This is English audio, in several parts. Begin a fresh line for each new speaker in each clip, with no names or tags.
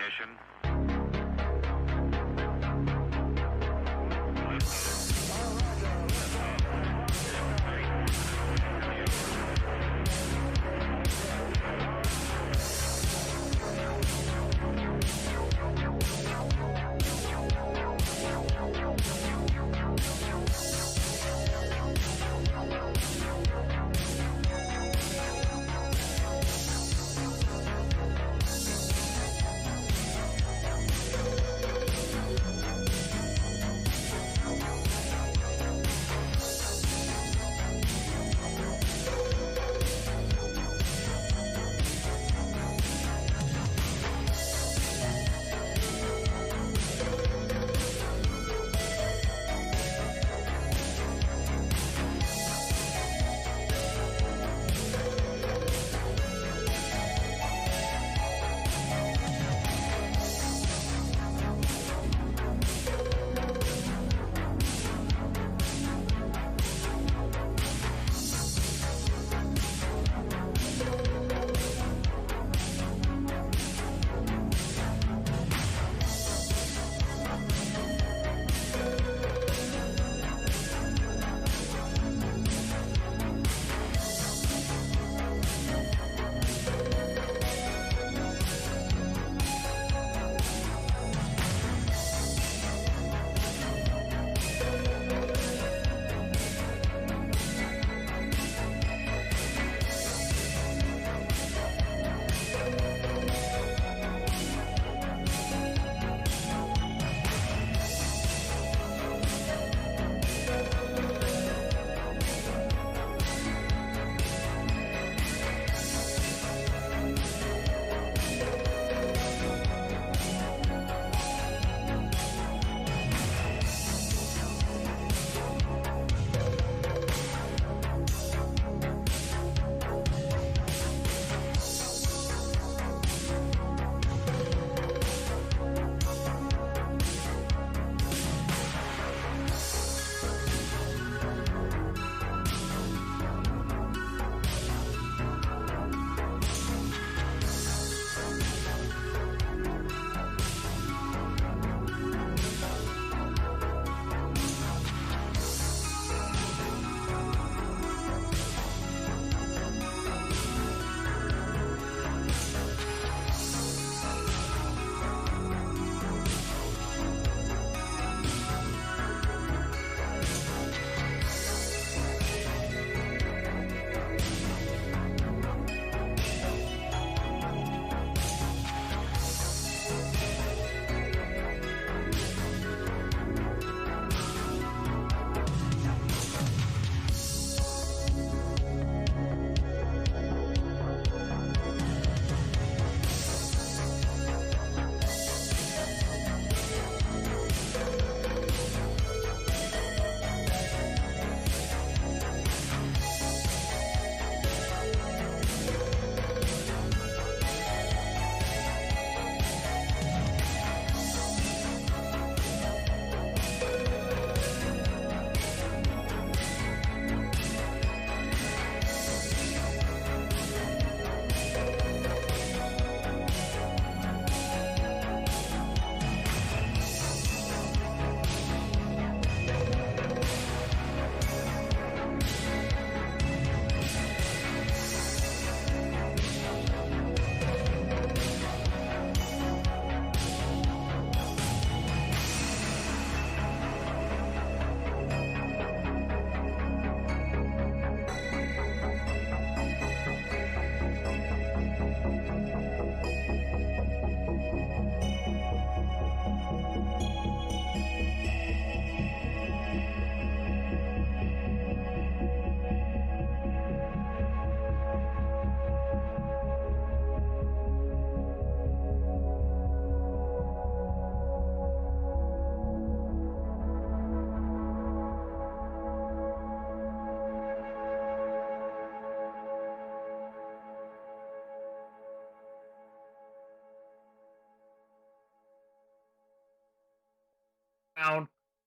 ignition.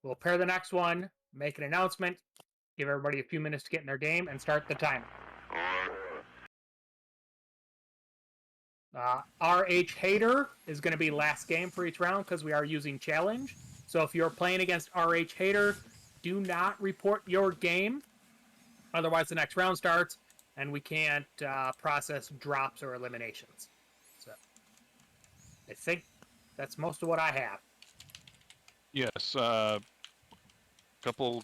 We'll pair the next one, make an announcement, give everybody a few minutes to get in their game, and start the timer. RH Hater is going to be last game for each round because we are using challenge. So if you're playing against RH Hater, do not report your game. Otherwise, the next round starts and we can't process drops or eliminations. So I think that's most of what I have.
Yes. Couple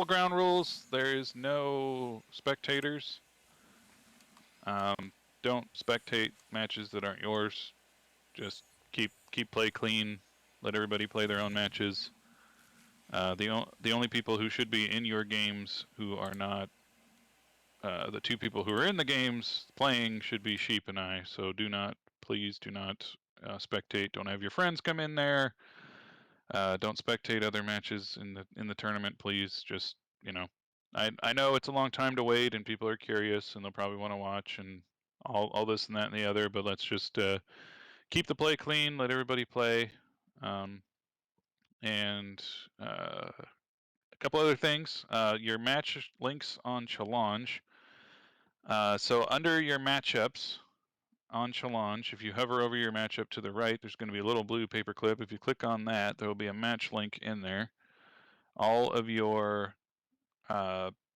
ground rules. There is no spectators. Don't spectate matches that aren't yours. Just keep play clean. Let everybody play their own matches. The only people who should be in your games who are not the two people who are in the games playing should be Sheep and I. So please do not spectate. Don't have your friends come in there. Don't spectate other matches in the tournament, please. Just I know it's a long time to wait, and people are curious, and they'll probably want to watch and all this and that and the other. But let's just keep the play clean. Let everybody play. Um, and a couple other things. Your match links on Challenge. So under your matchups on Challenge, if you hover over your matchup to the right, there's going to be a little blue paperclip. If you click on that, there will be a match link in there. All of your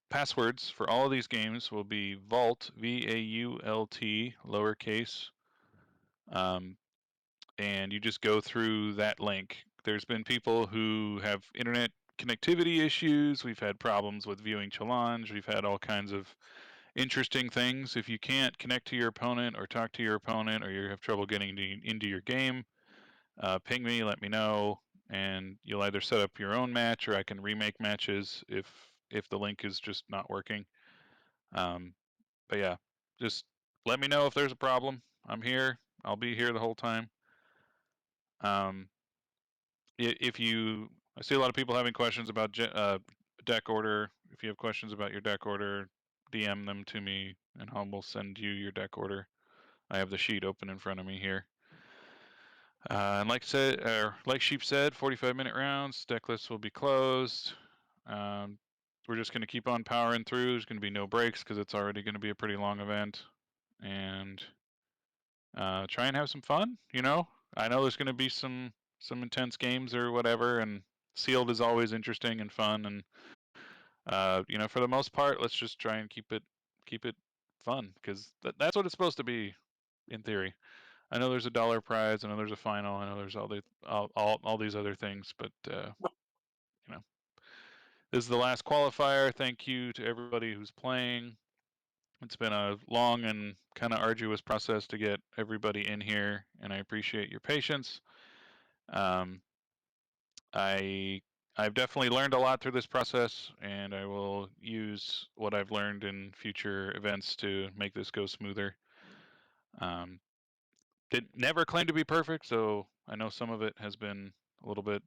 passwords for all of these games will be Vault, VAULT, lowercase, and you just go through that link. There's been people who have internet connectivity issues. We've had problems with viewing Challenge. We've had all kinds of interesting things. If you can't connect to your opponent or talk to your opponent, or you have trouble getting into your game, ping me, let me know, and you'll either set up your own match or I can remake matches if the link is just not working. But yeah, just let me know if there's a problem. I'm here. I'll be here the whole time. If you, I see a lot of people having questions about deck order. If you have questions about your deck order, DM them to me, and I will send you your deck order. I have the sheet open in front of me here. And like Sheep said, 45-minute rounds. Deck lists will be closed. We're just going to keep on powering through. There's going to be no breaks because it's already going to be a pretty long event, and try and have some fun. I know there's going to be some intense games or whatever, and sealed is always interesting and fun. And for the most part, let's just try and keep it fun because that's what it's supposed to be in theory. I know there's a dollar prize. I know there's a final. I know there's all these other things, but this is the last qualifier. Thank you to everybody who's playing. It's been a long and kind of arduous process to get everybody in here, and I appreciate your patience. Um, I've definitely learned a lot through this process, and I will use what I've learned in future events to make this go smoother. Did never claim to be perfect, so I know some of it has been a little bit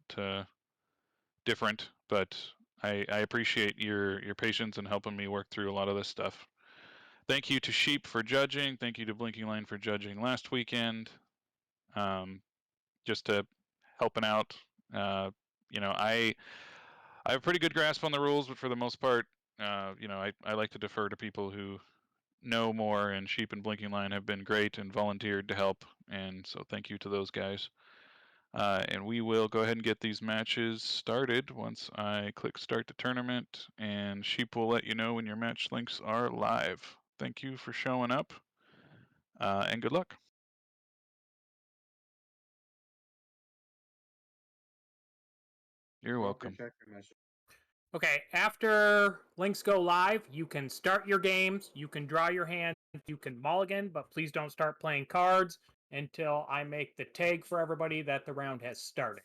different, but I appreciate your patience and helping me work through a lot of this stuff. Thank you to Sheep for judging. Thank you to Blinking Line for judging last weekend. Just to helping out. I have a pretty good grasp on the rules, but for the most part, I like to defer to people who know more, and Sheep and Blinking Line have been great and volunteered to help, and so thank you to those guys. And we will go ahead and get these matches started once I click start the tournament, and Sheep will let you know when your match links are live. Thank you for showing up, and good luck. You're welcome.
Okay, after links go live, you can start your games, you can draw your hand, you can mulligan, but please don't start playing cards until I make the tag for everybody that the round has started.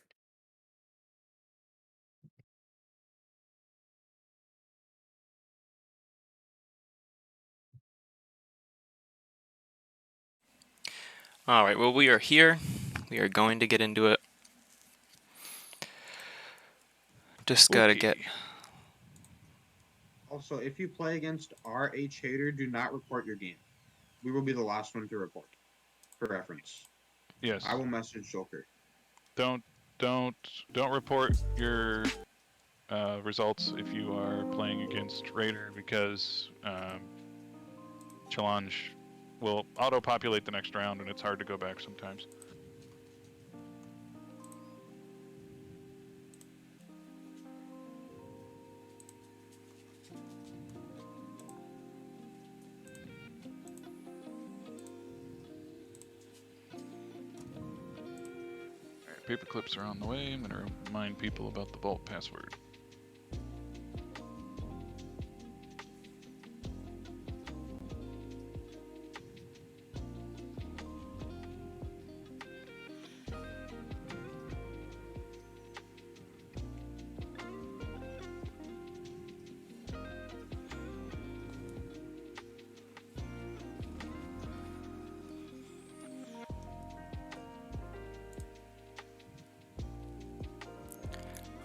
Alright, well, we are here. We are going to get into it. Just gotta get...
Also, if you play against RH Hater, do not report your game. We will be the last one to report, for reference.
Yes.
I will message Joker.
Don't report your results if you are playing against Raider, because challenge will auto-populate the next round, and it's hard to go back sometimes. Alright, paper clips are on the way. I'm going to remind people about the vault password.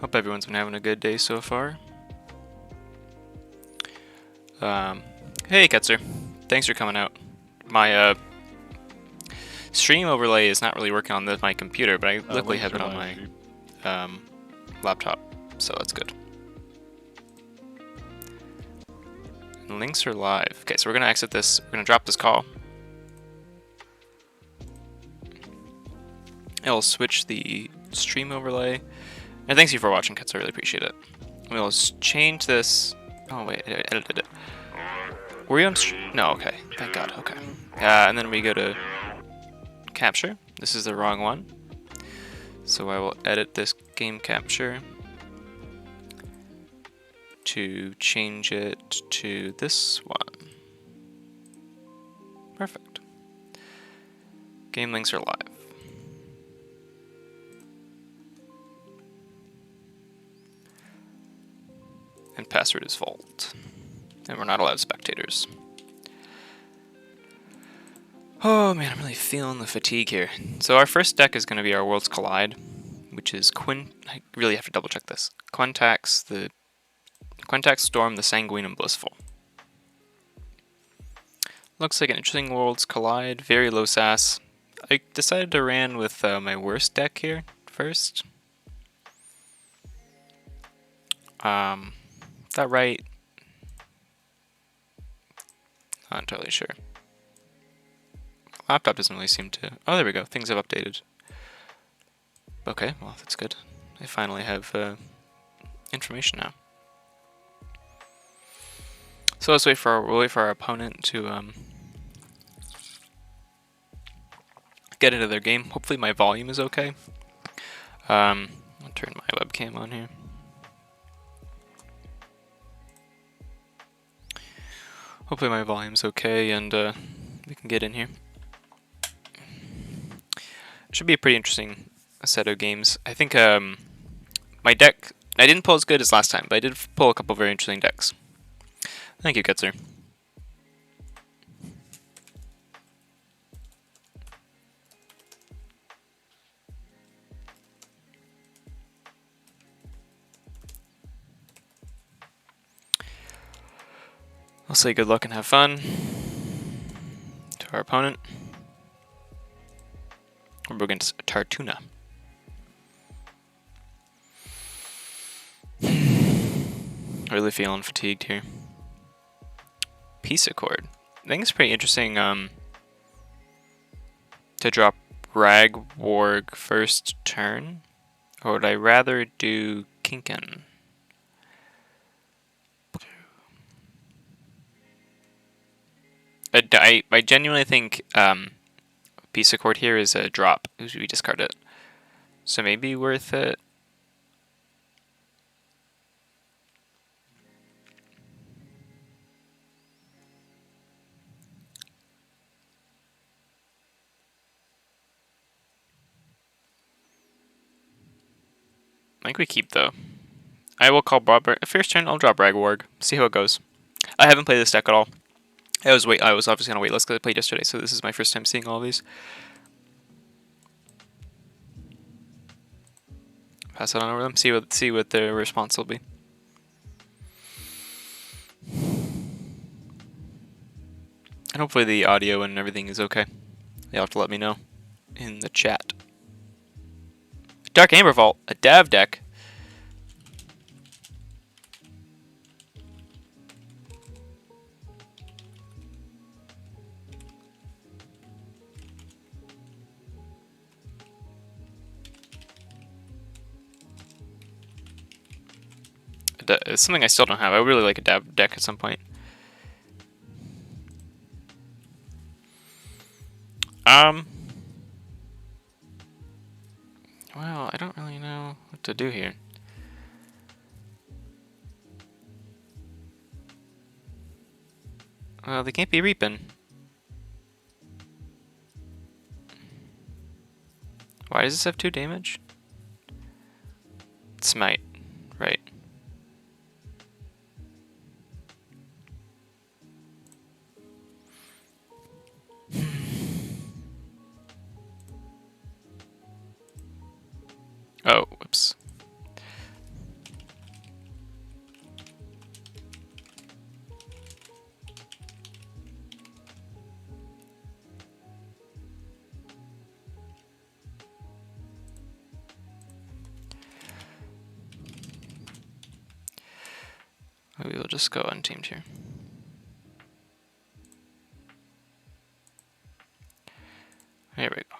Hope everyone's been having a good day so far. Hey, Ketzer. Thanks for coming out. My stream overlay is not really working on my computer, but I luckily have it on my laptop, so that's good. And links are live. Okay, so we're gonna exit this. We're gonna drop this call. I'll switch the stream overlay. And thanks you for watching, Ketzer. I really appreciate it. We'll change this. Oh wait, I edited it. Were you on no, okay. Thank God, okay. And then we go to capture. This is the wrong one. So I will edit this game capture to change it to this one. Perfect. Game links are live. And password is vault. And we're not allowed spectators. Oh man, I'm really feeling the fatigue here. So our first deck is going to be our Worlds Collide, which is I really have to double check this. Quintax, Storm, the Sanguine, and Blissful. Looks like an interesting Worlds Collide, very low SAS. I decided to ran with my worst deck here first. Is that right? Not entirely sure. Laptop doesn't really seem to... Oh, there we go. Things have updated. Okay, well, that's good. I finally have information now. So let's we'll wait for our opponent to get into their game. Hopefully my volume is okay. I'll turn my webcam on here. Hopefully my volume's okay and we can get in here. Should be a pretty interesting set of games. I think my deck, I didn't pull as good as last time, but I did pull a couple very interesting decks. Thank you, Ketzer. I'll say good luck and have fun to our opponent. We're against Tartuna. Really feeling fatigued here. Peace Accord. I think it's pretty interesting to drop Ragwarg first turn. Or would I rather do Kinkin? I genuinely think Peace Accord here is a drop. We discard it. So maybe worth it. I think we keep though. I will call first turn. I'll drop Ragwarg. See how it goes. I haven't played this deck at all. I was obviously on a waitlist because I played yesterday, so this is my first time seeing all of these. Pass it on over them. See what their response will be. And hopefully the audio and everything is okay. You'll have to let me know in the chat. Dark Amber Vault, a Dav deck. It's something I still don't have. I would really like a dab deck at some point. Well, I don't really know what to do here. Well, they can't be reaping. Why does this have 2 damage? Smite, right. Oh, whoops. Maybe we'll just go unteamed here. There we go.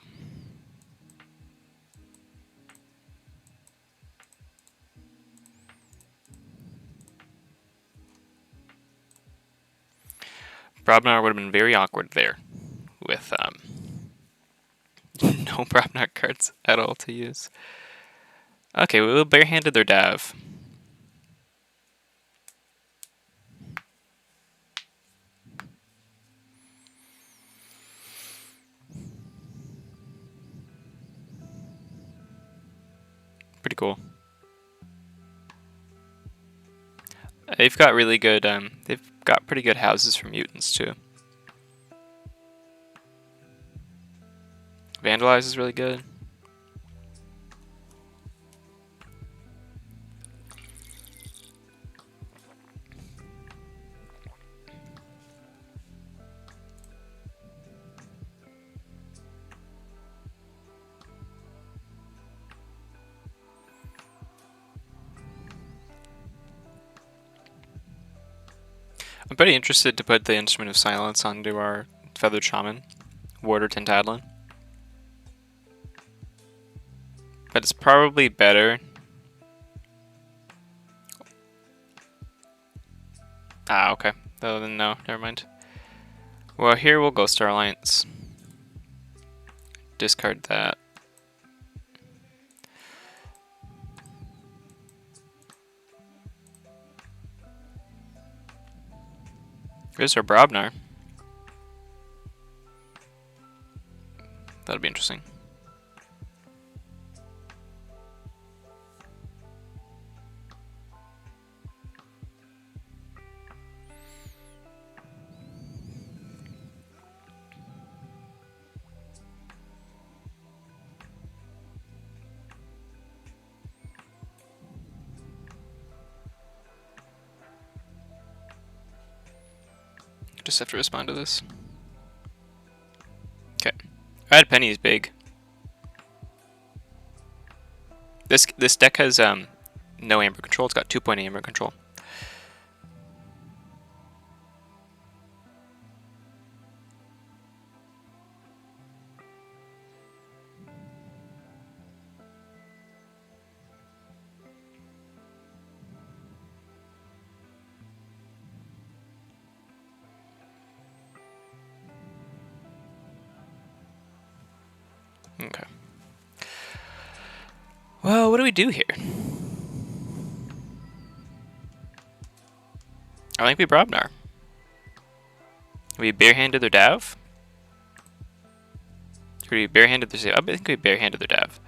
Brobnar would have been very awkward there with no Brobnar cards at all to use. Okay, we will barehanded their Dav. Pretty cool. They've got really good, they've got pretty good houses for mutants too. Vandalize is really good. I'm pretty interested to put the Instrument of Silence onto our Feathered Shaman, Warder Tintadlin. But it's probably better. Ah, okay. Oh, then no, never mind. Well, here we'll go Star Alliance. Discard that. Here's our Brobnar. That'll be interesting. Just have to respond to this. Okay. Red Penny is big. This deck has no amber control. It's got 2 point amber control. Okay. Well, what do we do here? I think we Brobnar. We barehanded their Dav? Or we barehanded their... I think we barehanded their Dav.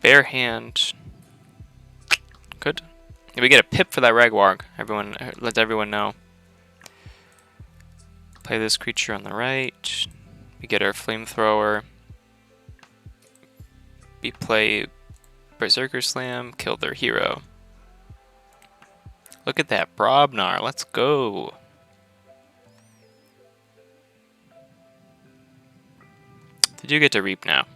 Barehand... Good. If we get a pip for that Ragwarg, let everyone know. Play this creature on the right. We get our Flamethrower. We play Berserker Slam, kill their hero. Look at that Brobnar, let's go. Did you get to reap now?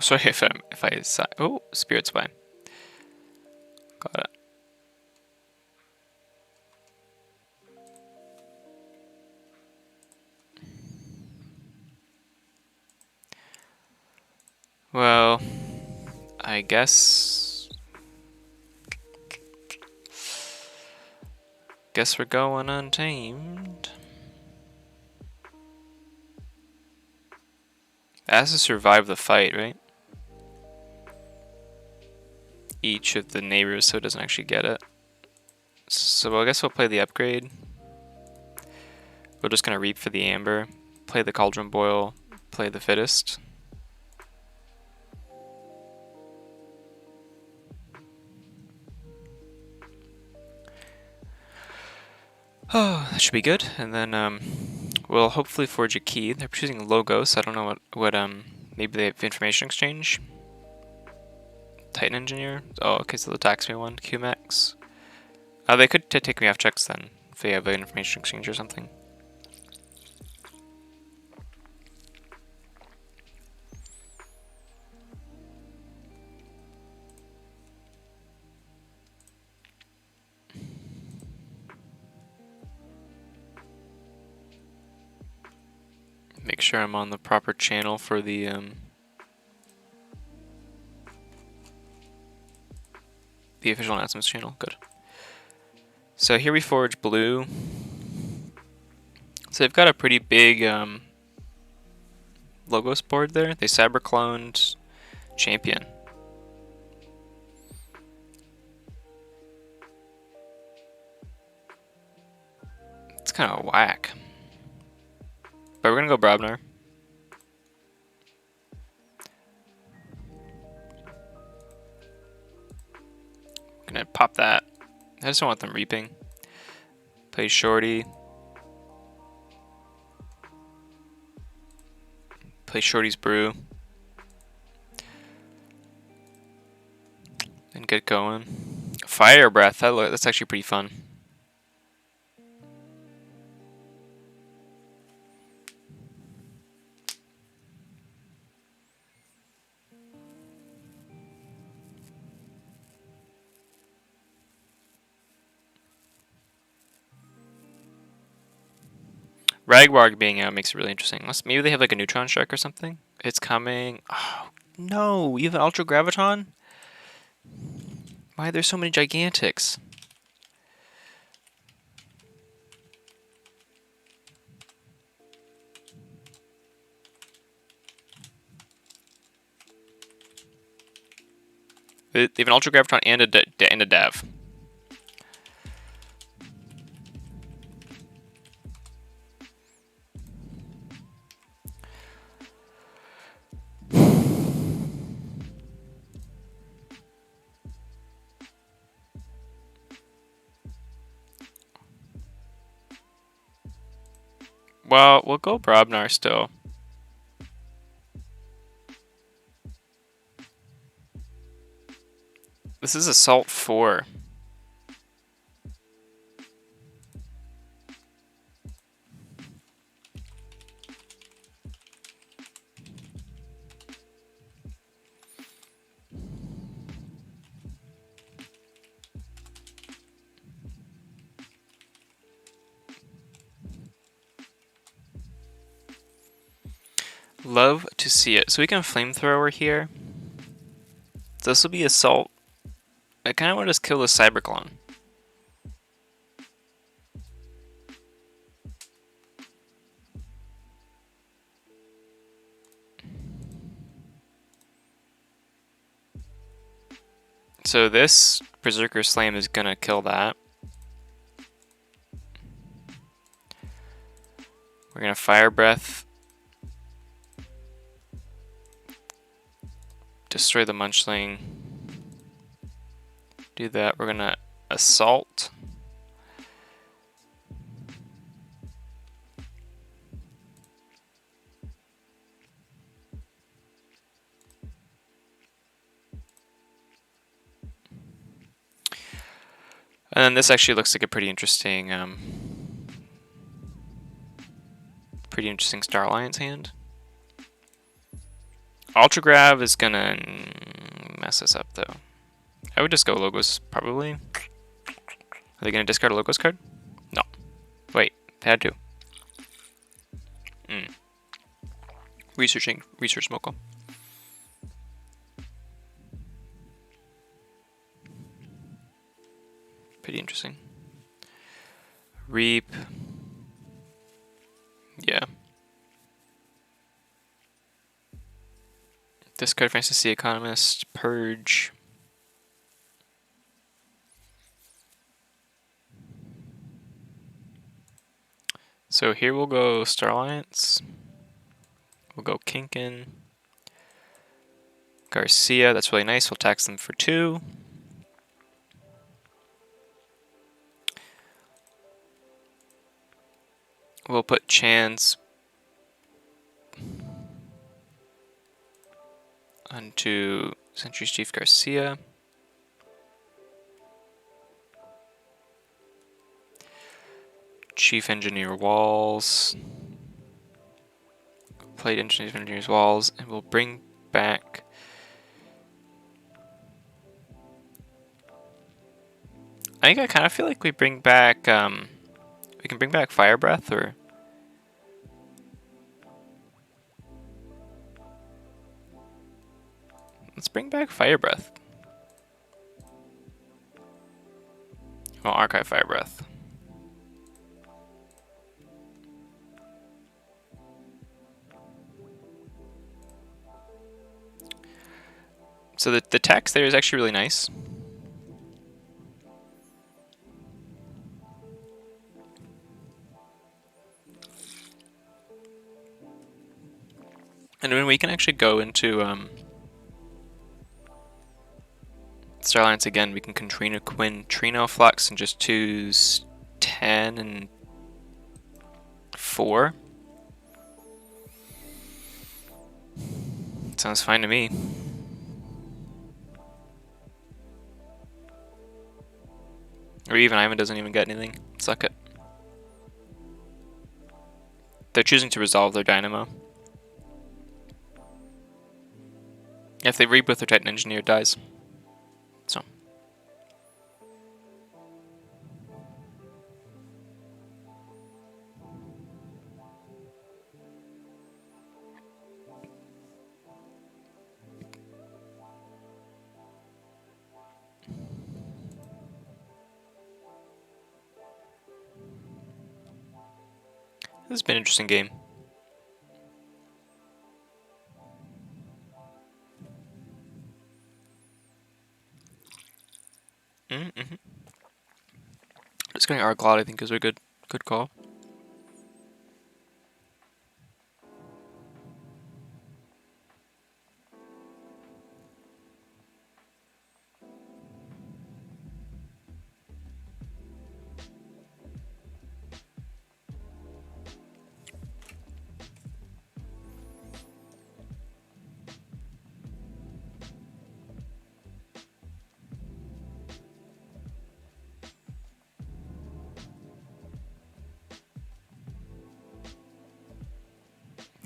Sorry if I oh, Spirit Spy. Got it. Well, I guess we're going untamed. It has to survive the fight, right? Each of the neighbors, so it doesn't actually get it. So I guess we'll play the upgrade. We're just gonna reap for the amber, play the cauldron boil, play the fittest. Oh, that should be good. And then we'll hopefully forge a key. They're choosing logos. I don't know what maybe they have information exchange. Titan engineer. Oh, okay, so the tax me one. QMax. They could take me off checks then if they have an information exchange or something. Make sure I'm on the proper channel for the official announcements channel. Good. So here we forge blue. So they've got a pretty big logos board there. They cyber cloned champion. It's kind of whack. But we're gonna go Brobnar. Gonna pop that. I just don't want them reaping. Play Shorty. Play Shorty's Brew. And get going. Fire Breath, that's actually pretty fun. Ragwarg being out makes it really interesting. Maybe they have like a neutron strike or something. It's coming. Oh no, even Ultra Graviton? Why are there so many Gigantics? They have an Ultra Graviton and a Dav. Well, we'll go Brobnar still. This is Assault 4. Love to see it. So we can Flamethrower here. This will be Assault. I kind of want to just kill the Cyberclone. So this Berserker Slam is gonna kill that. We're gonna Fire Breath. Destroy the Munchling. Do that. We're gonna Assault. And then this actually looks like a pretty interesting Star Alliance hand. Ultra Grab is gonna mess us up though. I would just go Logos probably. Are they gonna discard a Logos card? No. Wait, they had to. Research Moko. Pretty interesting. Reap. Yeah. Discard Francis the Economist. Purge. So here we'll go Star Alliance. We'll go Kinkin. Garcia, that's really nice. We'll tax them for 2. We'll put Chan's onto Sentry's Chief Garcia. Chief Engineer Walls. Played Engineer's Walls, and we'll bring back. I kind of feel like we bring back. We can bring back Fire Breath, or. Let's bring back Fire Breath. Well, archive Fire Breath. So the text there is actually really nice. And when we can actually go into Star Alliance again, we can Trino Flux and just choose 10 and 4. Sounds fine to me. Or even Ivan doesn't even get anything. Suck it. They're choosing to resolve their Dynamo. If they reboot their Titan Engineer, it dies. So. This has been an interesting game. Just going Arclot, I think, is a good call.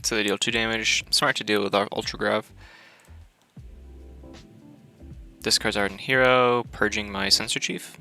So they deal 2 damage. Smart to deal with our Ultra Grav. Discards Ardent Hero, purging my Sensor Chief.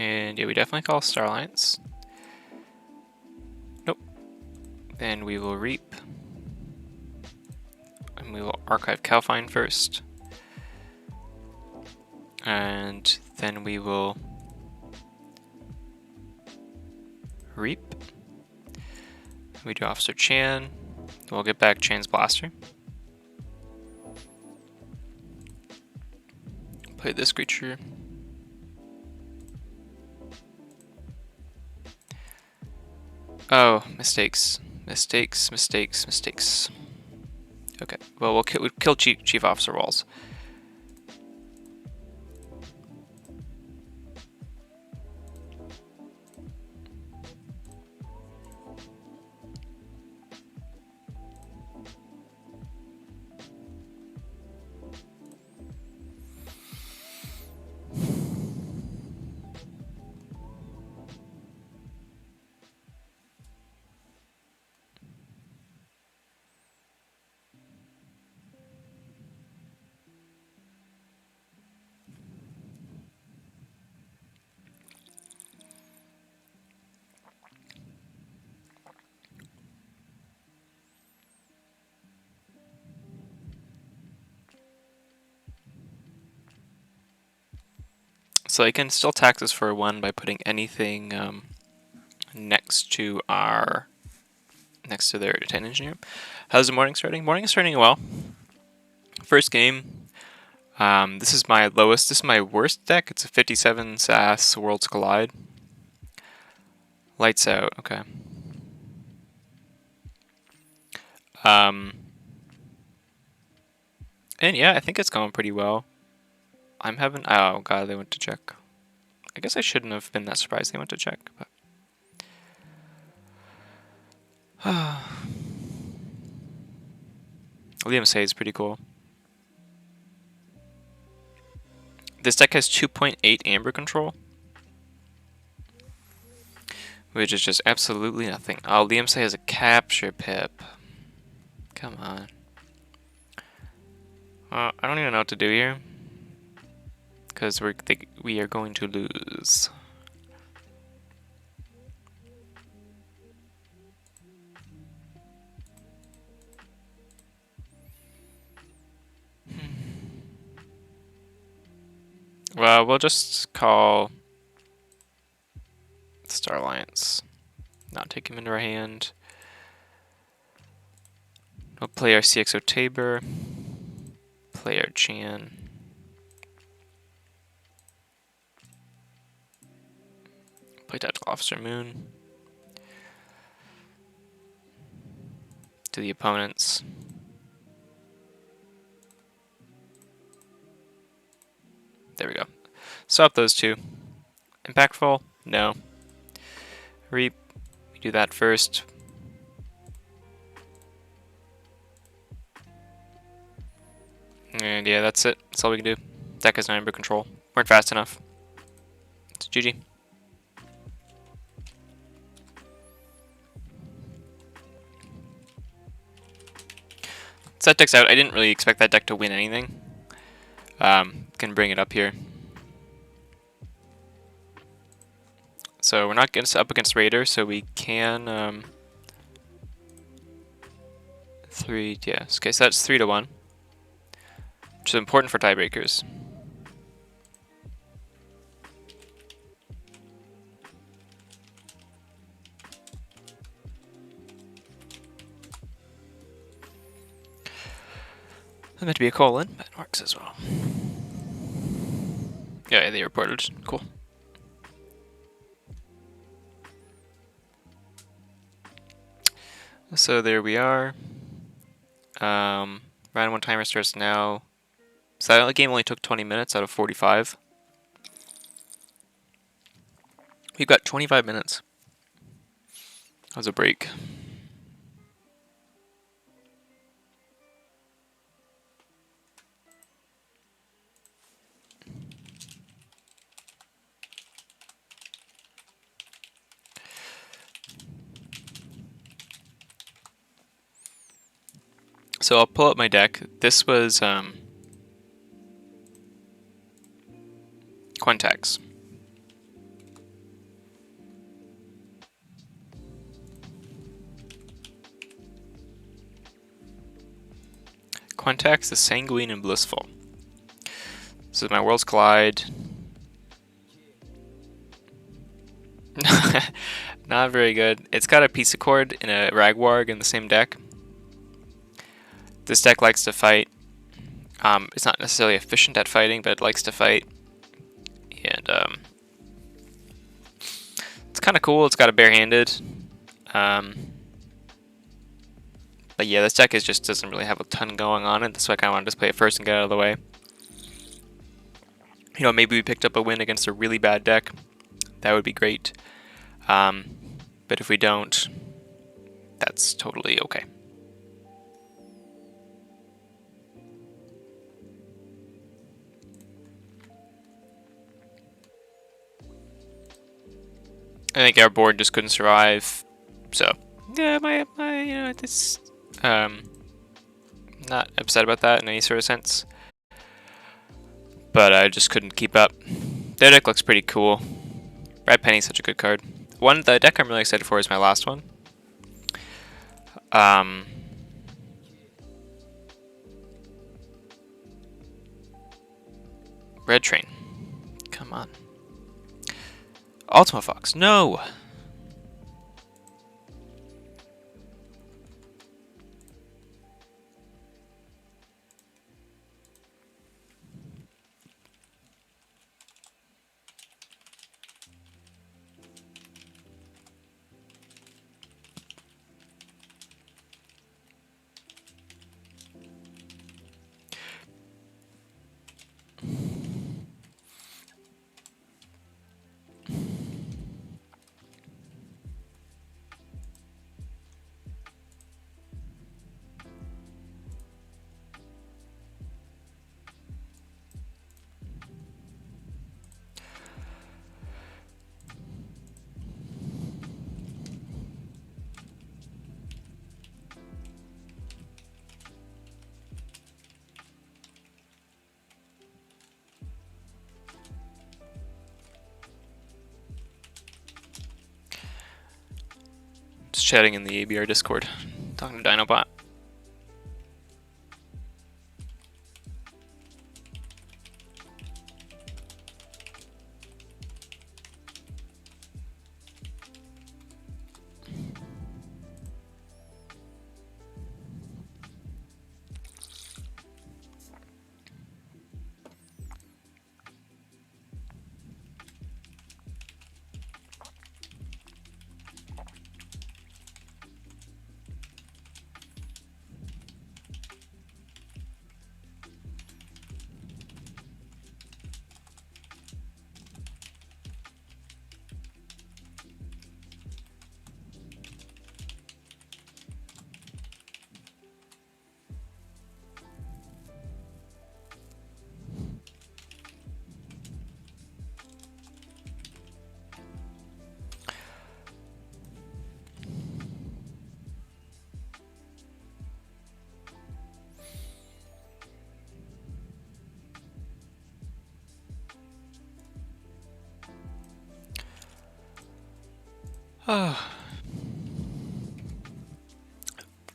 And yeah, we definitely call Star Alliance. Nope. Then we will Reap. And we will archive Calfine first. And then we will Reap. We do Officer Chan. We'll get back Chan's Blaster. Play this creature. Oh, mistakes. Mistakes. Okay, well, we'll kill Chief Officer Walls. So I can still tax this for 1 by putting anything next to their Titan Engineer. How's the morning starting? Morning is starting well. First game. This is my lowest. This is my worst deck. It's a 57 SAS Worlds Collide. Lights out. Okay. And yeah, I think it's going pretty well. I'm having. Oh god, they went to check. I guess I shouldn't have been that surprised they went to check, but. Liam Say is pretty cool. This deck has 2.8 Amber Control, which is just absolutely nothing. Oh, Liam Say has a Capture Pip. Come on. I don't even know what to do here, because we are going to lose. Well, we'll just call Star Alliance. Not take him into our hand. We'll play our CXO Tabor. Play our Chan. Play Tactical Officer Moon. To the opponents. There we go. Swap those two. Impactful? No. Reap. We do that first. And yeah, that's it. That's all we can do. Deck has 9 Amber Control. Weren't fast enough. It's GG. So that deck's out. I didn't really expect that deck to win anything. Can bring it up here. So we're not up against Raider, so we can 3, yeah. Okay, so that's 3-1. Which is important for tiebreakers. That meant to be a colon, but it works as well. Yeah, they reported. Cool. So there we are. Round 1 timer starts now. So that game only took 20 minutes out of 45. We've got 25 minutes. That was a break. So I'll pull up my deck. This was Quintex. Quintex is Sanguine and Blissful. This is my Worlds Collide. Not very good. It's got a Peace Accord and a Ragwarg in the same deck. This deck likes to fight. It's not necessarily efficient at fighting, but it likes to fight. And it's kind of cool. It's got a barehanded. But yeah, this deck just doesn't really have a ton going on it. That's why I kind of want to just play it first and get it out of the way. You know, maybe we picked up a win against a really bad deck. That would be great. But if we don't, that's totally okay. I think our board just couldn't survive. So yeah, you know, this not upset about that in any sort of sense. But I just couldn't keep up. Their deck looks pretty cool. Red Penny's such a good card. The deck I'm really excited for is my last one. Red Train. Come on. Ultima Fox. No! Just chatting in the ABR Discord. Talking to Dinobot.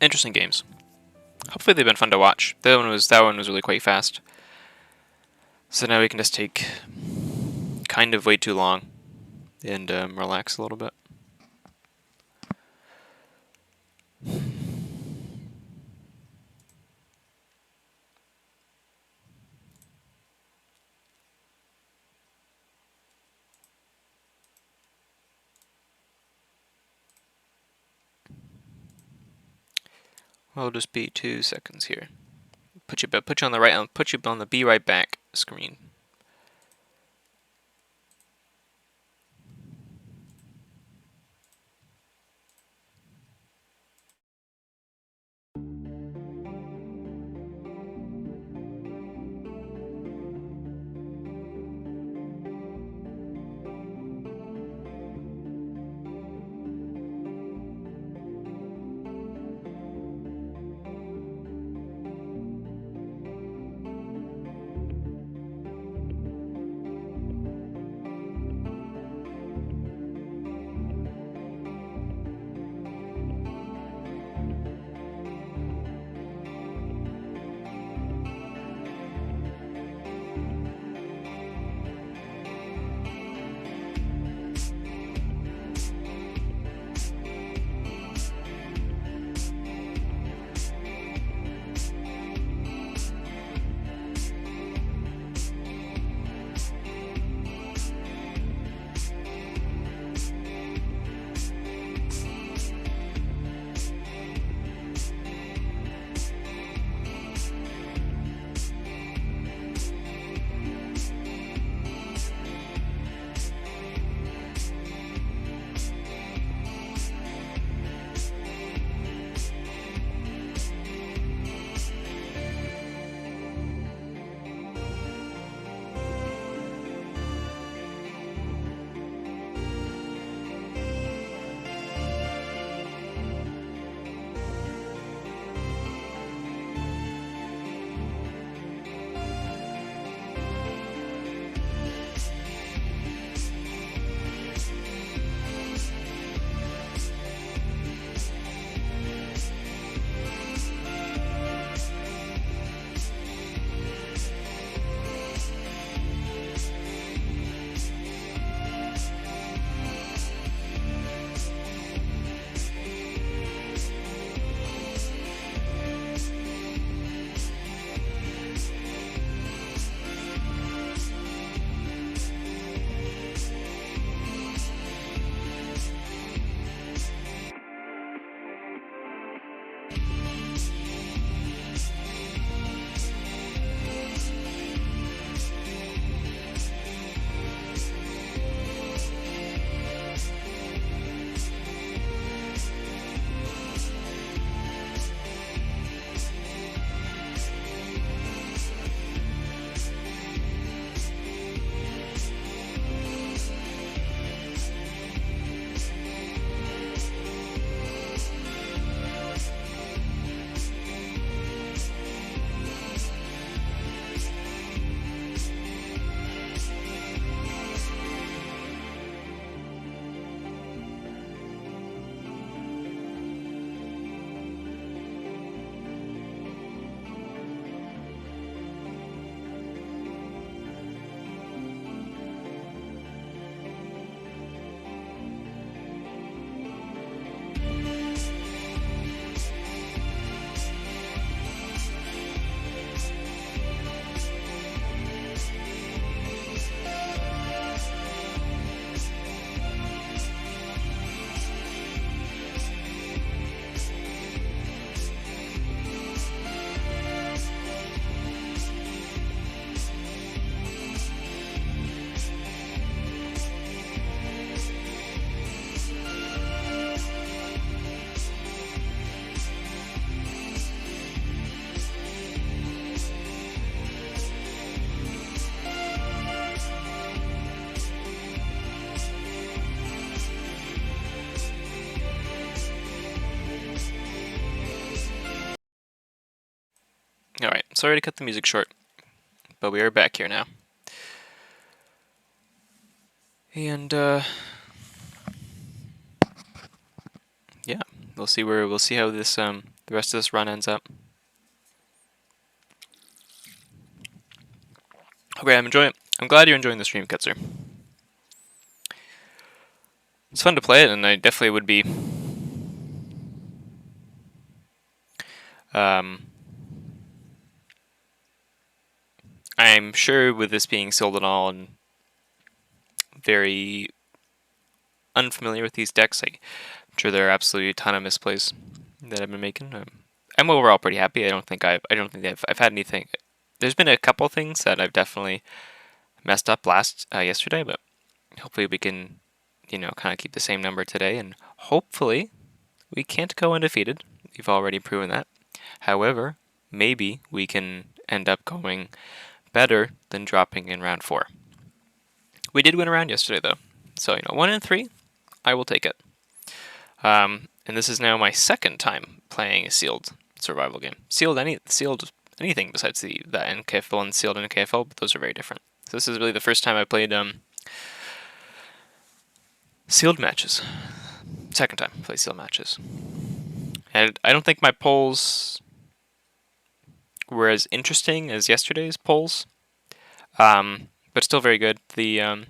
Interesting games. Hopefully they've been fun to watch. That one was really quite fast. So now we can just take kind of way too long and relax a little bit. I'll just be 2 seconds here. Put you on the right. Put you on the be right back screen. sorry to cut the music short, but we are back here now. And yeah, we'll see how this the rest of this run ends up. Okay, I'm enjoying it. I'm glad you're enjoying the stream, Ketzer. It's fun to play it, and I definitely would be. I'm sure with this being sealed and all, and very unfamiliar with these decks, I'm sure there are absolutely a ton of misplays that I've been making. I'm overall pretty happy. I don't think I've had anything. There's been a couple things that I've definitely messed up yesterday, but hopefully we can, kind of keep the same number today, and hopefully we can't go undefeated. We've already proven that. However, maybe we can end up going better than dropping in round 4. We did win a round yesterday, though. So, 1 in 3, I will take it. And this is now my second time playing a sealed survival game. Sealed anything besides the NKFL and sealed NKFL, but those are very different. So this is really the first time I played sealed matches. Second time I played sealed matches. And I don't think my polls were as interesting as yesterday's polls, but still very good. The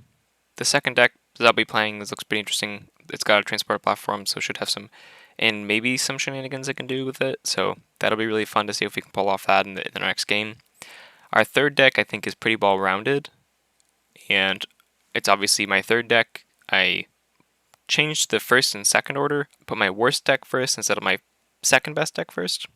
second deck that I'll be playing looks pretty interesting. It's got a transport platform, so it should have some, and maybe some shenanigans I can do with it. So that'll be really fun to see if we can pull off that in the next game. Our third deck, I think, is pretty well-rounded, and it's obviously my third deck. I changed the first and second order, put my worst deck first instead of my second best deck first.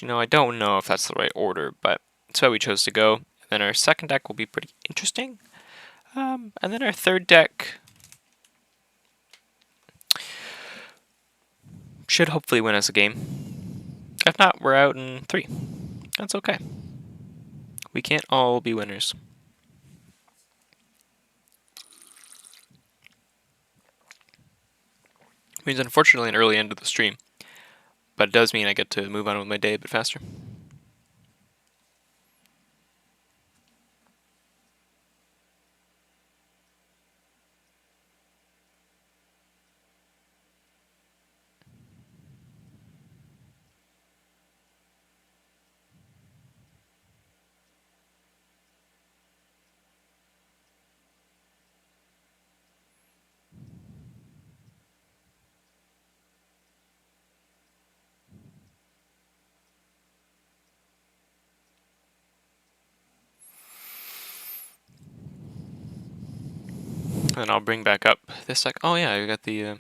I don't know if that's the right order, but that's why we chose to go. And then our second deck will be pretty interesting. And then our third deck should hopefully win us a game. If not, we're out in 3. That's okay. We can't all be winners. Means unfortunately an early end of the stream, but it does mean I get to move on with my day a bit faster. And I'll bring back up this sec. Oh yeah, I got the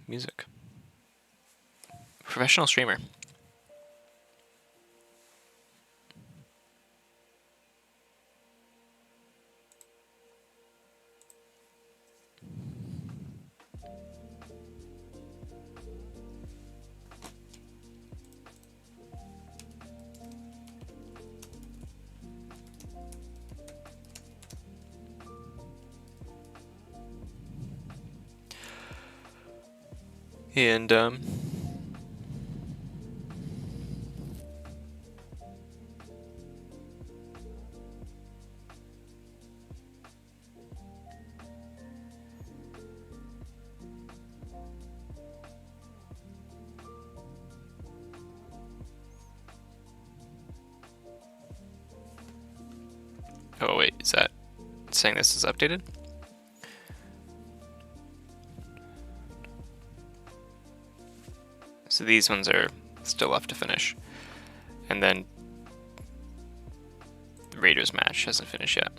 music. Professional streamer. And oh wait, is that saying this is updated? So these ones are still left to finish. And then the Raiders match hasn't finished yet.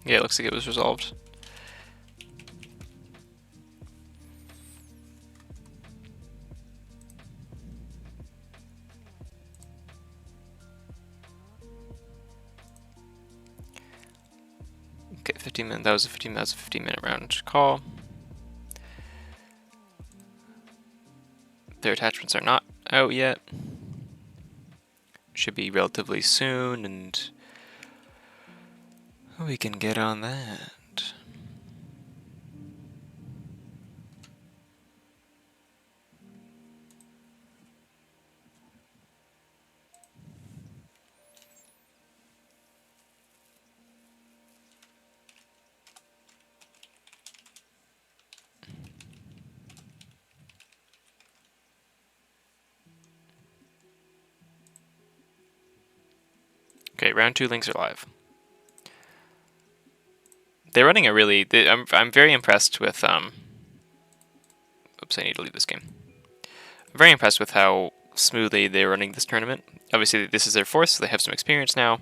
Yeah, it looks like it was resolved. 15 minute. That was a 15-minute round call. Their attachments are not out yet. Should be relatively soon, and we can get on that. Okay, round 2 links are live. They're running a really. I'm very impressed with. Oops, I need to leave this game. I'm very impressed with how smoothly they're running this tournament. Obviously, this is their fourth, so they have some experience now.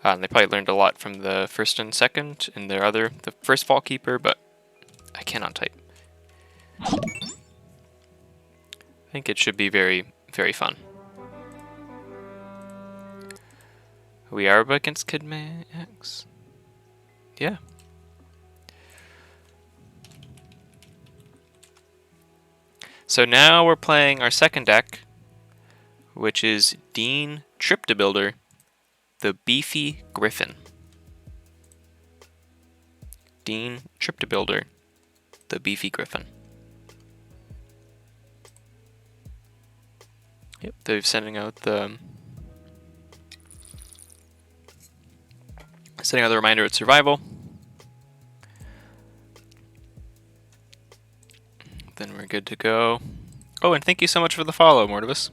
They probably learned a lot from the first and second and the first Vault Keeper, but I cannot type. I think it should be very, very fun. We are up against Kidmax. Yeah. So now we're playing our second deck, which is Dean Triptobuilder, the Beefy Griffin. Dean Triptobuilder, the Beefy Griffin. Yep, they're sending out the reminder at survival. Then we're good to go. Oh, and thank you so much for the follow, Mortivus.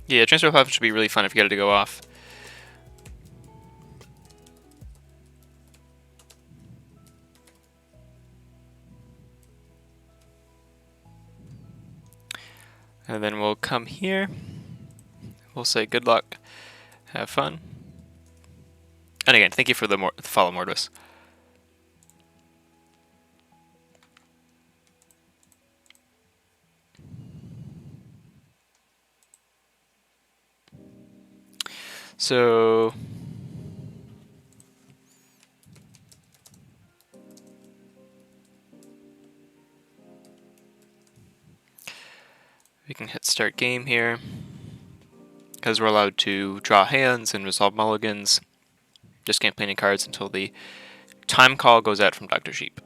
Yeah, transfer platform should be really fun if you get it to go off. And then we'll come here. We'll say good luck, have fun. And again, thank you for the follow, Mortivus. So we can hit start game here because we're allowed to draw hands and resolve mulligans. Just can't play any cards until the time call goes out from Dr. Sheep.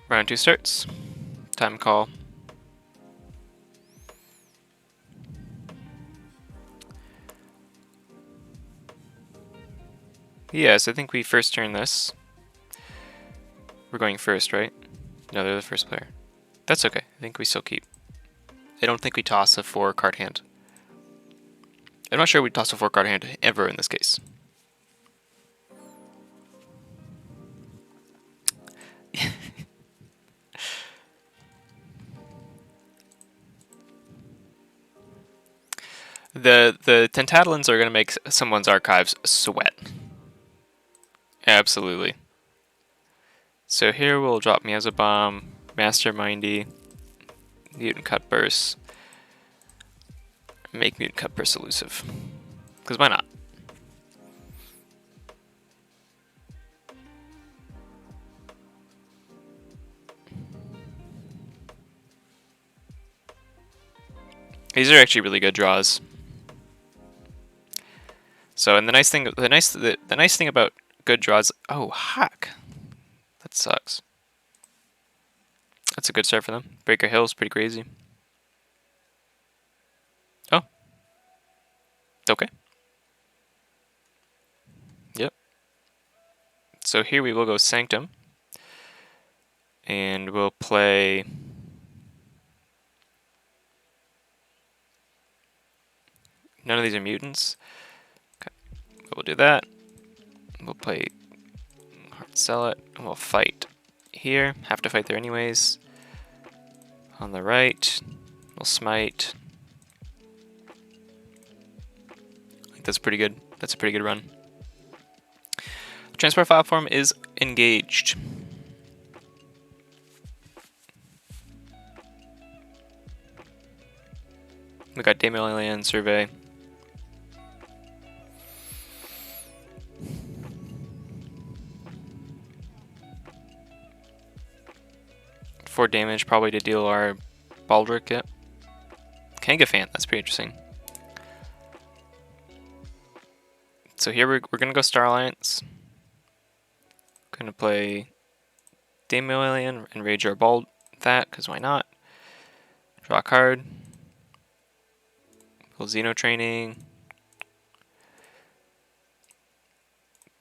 Round 2 starts. Time call. Yes, I think we first turn this. We're going first, right? No, they're the first player. That's okay. I think we still keep. I don't think we toss a 4-card hand. I'm not sure we'd toss a 4-card hand ever in this case. The Tentatlins are going to make someone's archives sweat. Absolutely. So here we'll drop me as a bomb, Mastermindy, Mutant Cut Burst, make Mutant Cut Burst elusive. Because why not? These are actually really good draws. So, and the nice thing about good draws. Oh, heck, that sucks. That's a good start for them. Breaker Hill's pretty crazy. Oh, it's okay. Yep. So here we will go Sanctum, and we'll play. None of these are mutants. Okay, we'll do that. We'll play Hard Sell It, and we'll fight here. Have to fight there anyways. On the right, we'll smite. I think that's pretty good. That's a pretty good run. Transport platform is engaged. We got Demo Alien Survey. For damage, probably to deal our Baldric. Yep. Kangafant, that's pretty interesting. So here we're gonna go Star Alliance. Gonna play Demo Alien and Rage our Bald that, because why not? Draw a card. Pull Xeno Training.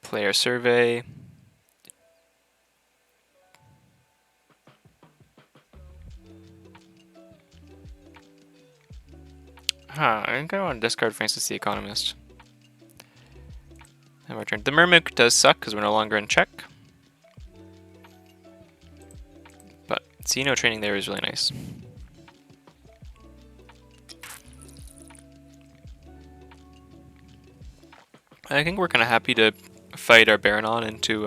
Player Survey. Huh, I think I want to discard Francis the Economist. And my turn. The Mermaid does suck because we're no longer in check. But Xeno Training there is really nice. I think we're kind of happy to fight our Baronon into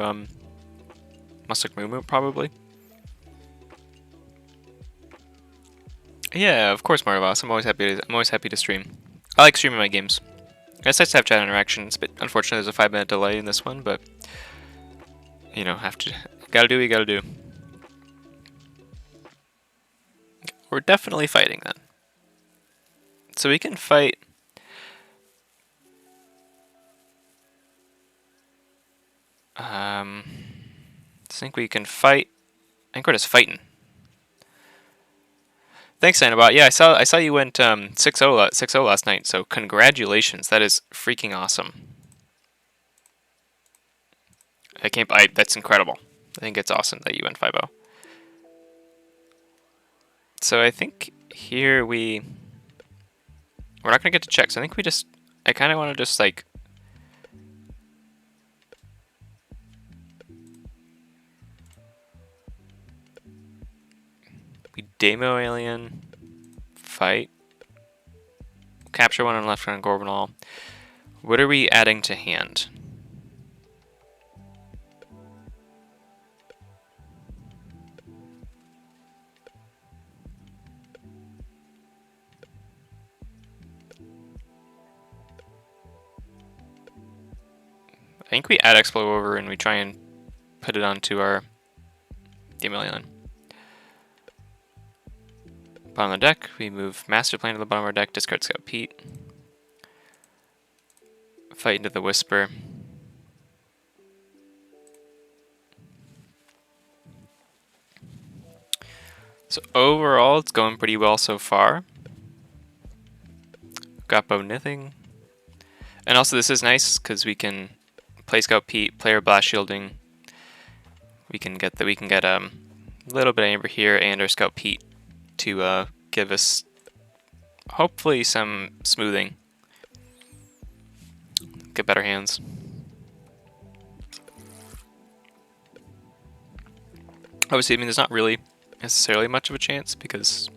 Mustic Moo probably. Yeah, of course, Marvos. I'm always happy to stream. I like streaming my games. It's nice to have chat interaction. It's a bit unfortunate there's a 5-minute delay in this one, but you know, gotta do what you gotta do. We're definitely fighting then. So we can fight. I think we can fight. I think we're just fighting. Thanks, Anabot. Yeah, I saw you went 6-0 last night. So congratulations. That is freaking awesome. That's incredible. I think it's awesome that you went 5-0. So I think here we're not gonna get to check. So I think I kind of want to just like. We Demo Alien, fight, capture one on left on Gorbanal. What are we adding to hand? I think we add Explo over and we try and put it onto our Demo Alien. Bottom of the deck, we move Master Plan to the bottom of our deck, discard Scout Pete. Fight into the Whisper. So overall, it's going pretty well so far. Got Bonithing. And also this is nice because we can play Scout Pete, player Blast Shielding. We can get a little bit of Amber here and our Scout Pete to give us hopefully some smoothing. Get better hands. Obviously, I mean, there's not really necessarily much of a chance because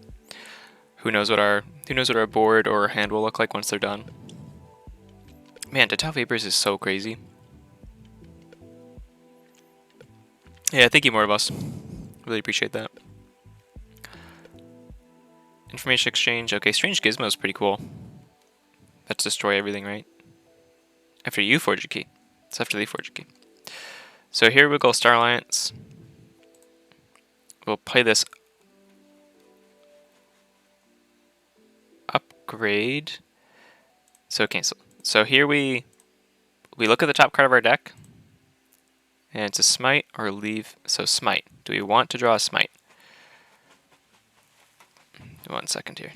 who knows what our board or hand will look like once they're done. Man, Total Vapors is so crazy. Yeah, thank you, more of us. Really appreciate that. Information exchange. Okay, Strange Gizmo is pretty cool. That's destroy everything, right? After you forge a key. It's after they forge a key. So here we go, Star Alliance. We'll play this up upgrade. So cancel. So here we look at the top card of our deck, and it's a smite or leave. So smite. Do we want to draw a smite? 1 second here.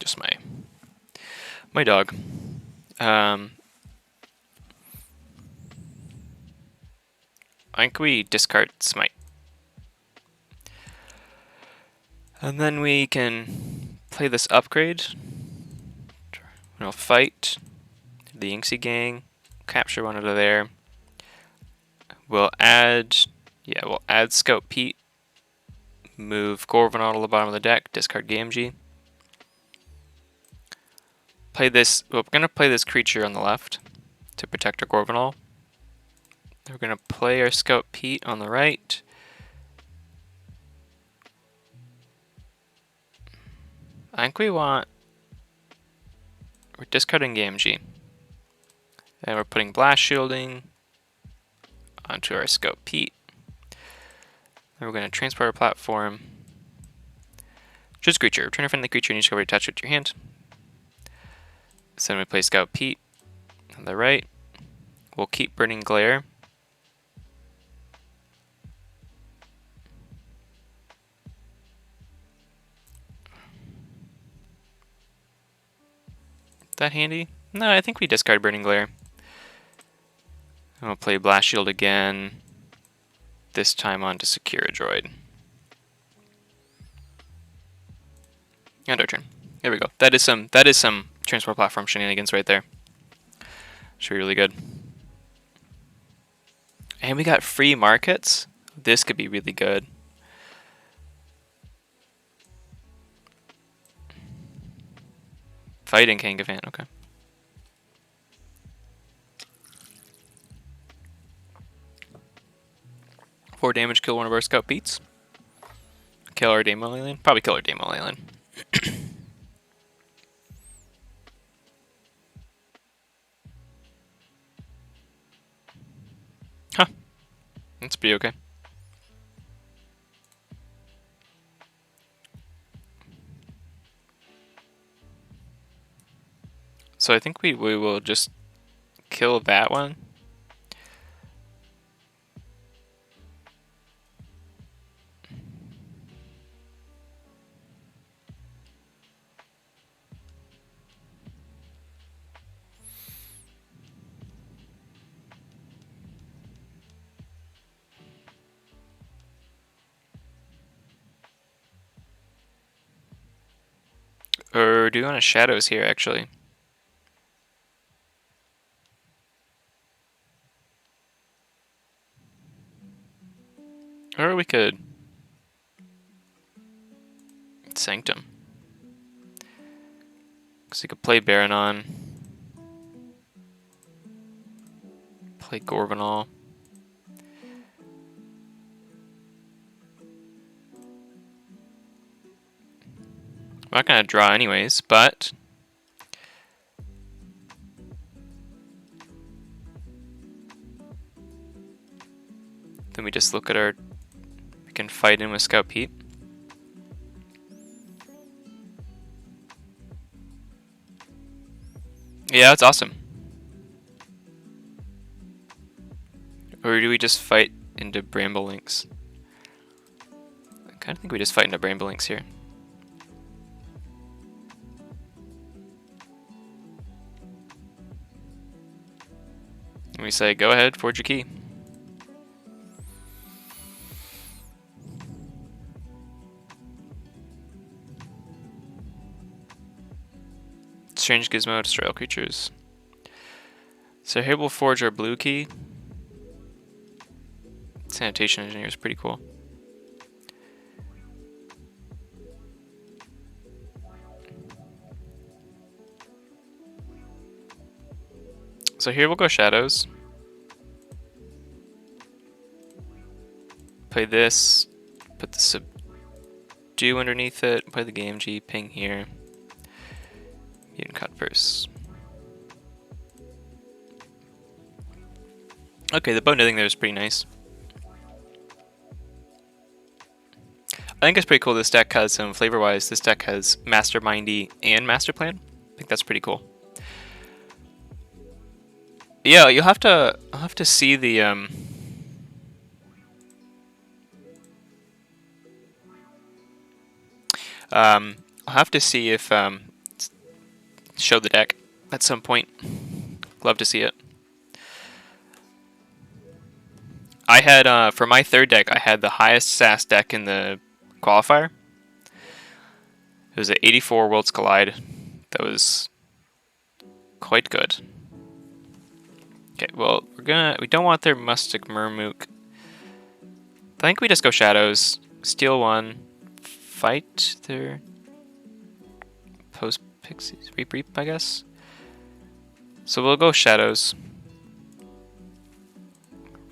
Just my dog. I think we discard smite. And then we can play this upgrade. We'll fight the Inksy gang, capture one out of there. We'll add Scout Pete, move Gorvenal to the bottom of the deck, discard Gamgee. Play this. We're gonna play this creature on the left to protect our Gorvenal. We're gonna play our Scout Pete on the right. I think we're discarding Gamgee. And we're putting Blast Shielding onto our Scout Pete. Then we're gonna transport our platform. Choose creature. Return a friendly creature and you discover attach it to your hand. So then we play Scout Pete on the right. We'll keep Burning Glare. That handy? No, I think we discard Burning Glare. And we'll play Blast Shield again. This time on to secure a droid. And our turn. There we go. That is some transport platform shenanigans right there. Should be really good. And we got free markets. This could be really good. Fighting Kangavan, okay. Four damage, kill one of our Scout Petes. Kill our Demo Alien. Probably kill our Demo Alien. Huh. That's pretty okay. So I think we will just kill that one. Or do you want to shadows here actually? Or we could Sanctum. Because we could play Baronon. Play Gorvenal. I'm not gonna draw anyways, but then we just look at our. We can fight in with Scout Pete. Yeah, that's awesome. Or do we just fight into Bramble Links? I kind of think we just fight into Bramble Links here. And we say, go ahead, forge your key. Strange Gizmo, destroy all creatures. So here we'll forge our blue key. Sanitation Engineer is pretty cool. So here we'll go shadows. Play this. Put the subdue underneath it. Play the Gamgee. Ping here. Mutant cut first. Okay, the bow knitting there is pretty nice. I think it's pretty cool this deck has some flavor-wise. This deck has Mastermindy and Master Plan. I think that's pretty cool. Yeah, I'll have to see the I'll have to see if show the deck at some point. Love to see it. I had for my third deck, I had the highest SAS deck in the qualifier. It was an 84 Worlds Collide. That was quite good. Okay, well we don't want their Mustic Murmook. I think we just go Shadows, steal one, fight their post Pixies, reap, I guess. So we'll go Shadows.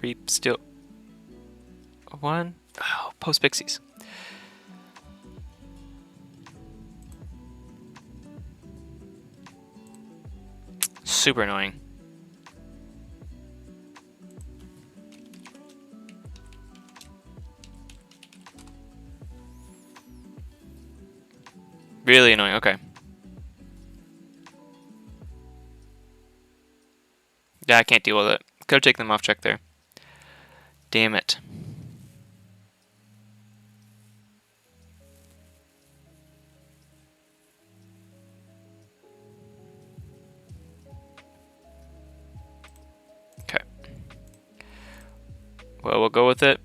Reap, steal one. Oh, post Pixies. Super annoying. Really annoying, okay. Yeah, I can't deal with it. Could have taken them off check there. Damn it. Okay. Well, we'll go with it.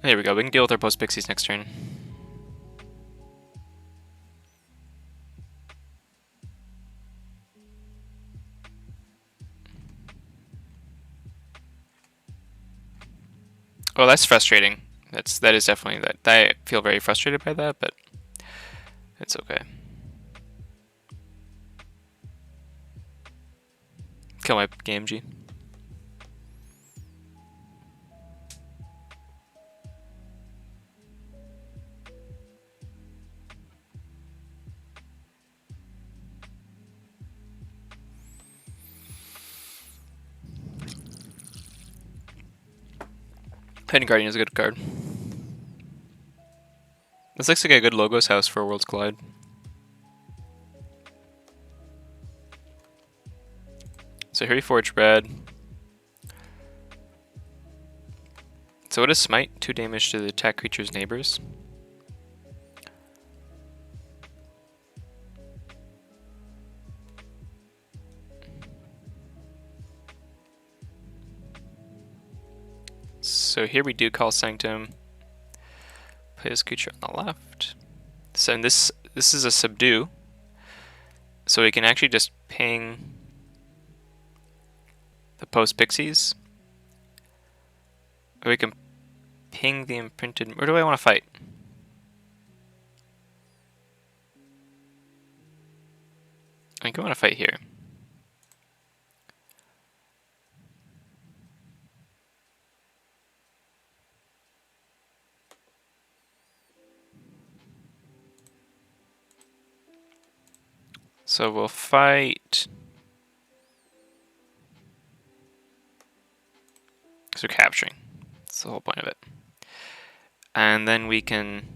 There we go. We can deal with our post Pixies next turn. Oh, that's frustrating. That is definitely that. I feel very frustrated by that, but it's okay. Kill my game G. Pending Guardian is a good card. This looks like a good Logos house for Worlds Collide. So here we forge red. So what is Smite? 2 damage to the attack creature's neighbors. So here we do call Sanctum. Play this creature on the left. So and this is a subdue. So we can actually just ping the post Pixies. Or we can ping the imprinted. Where do I want to fight? I think I want to fight here. So we'll fight. Because we're capturing. That's the whole point of it. And then we can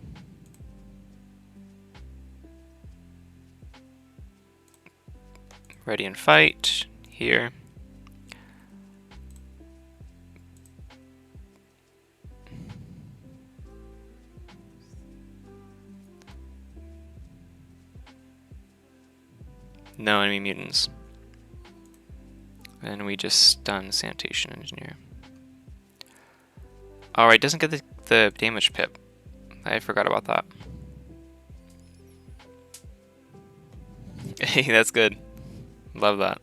ready and fight here. No enemy mutants. Then we just stun Sanitation Engineer. Alright, doesn't get the damage pip. I forgot about that. Hey, that's good. Love that.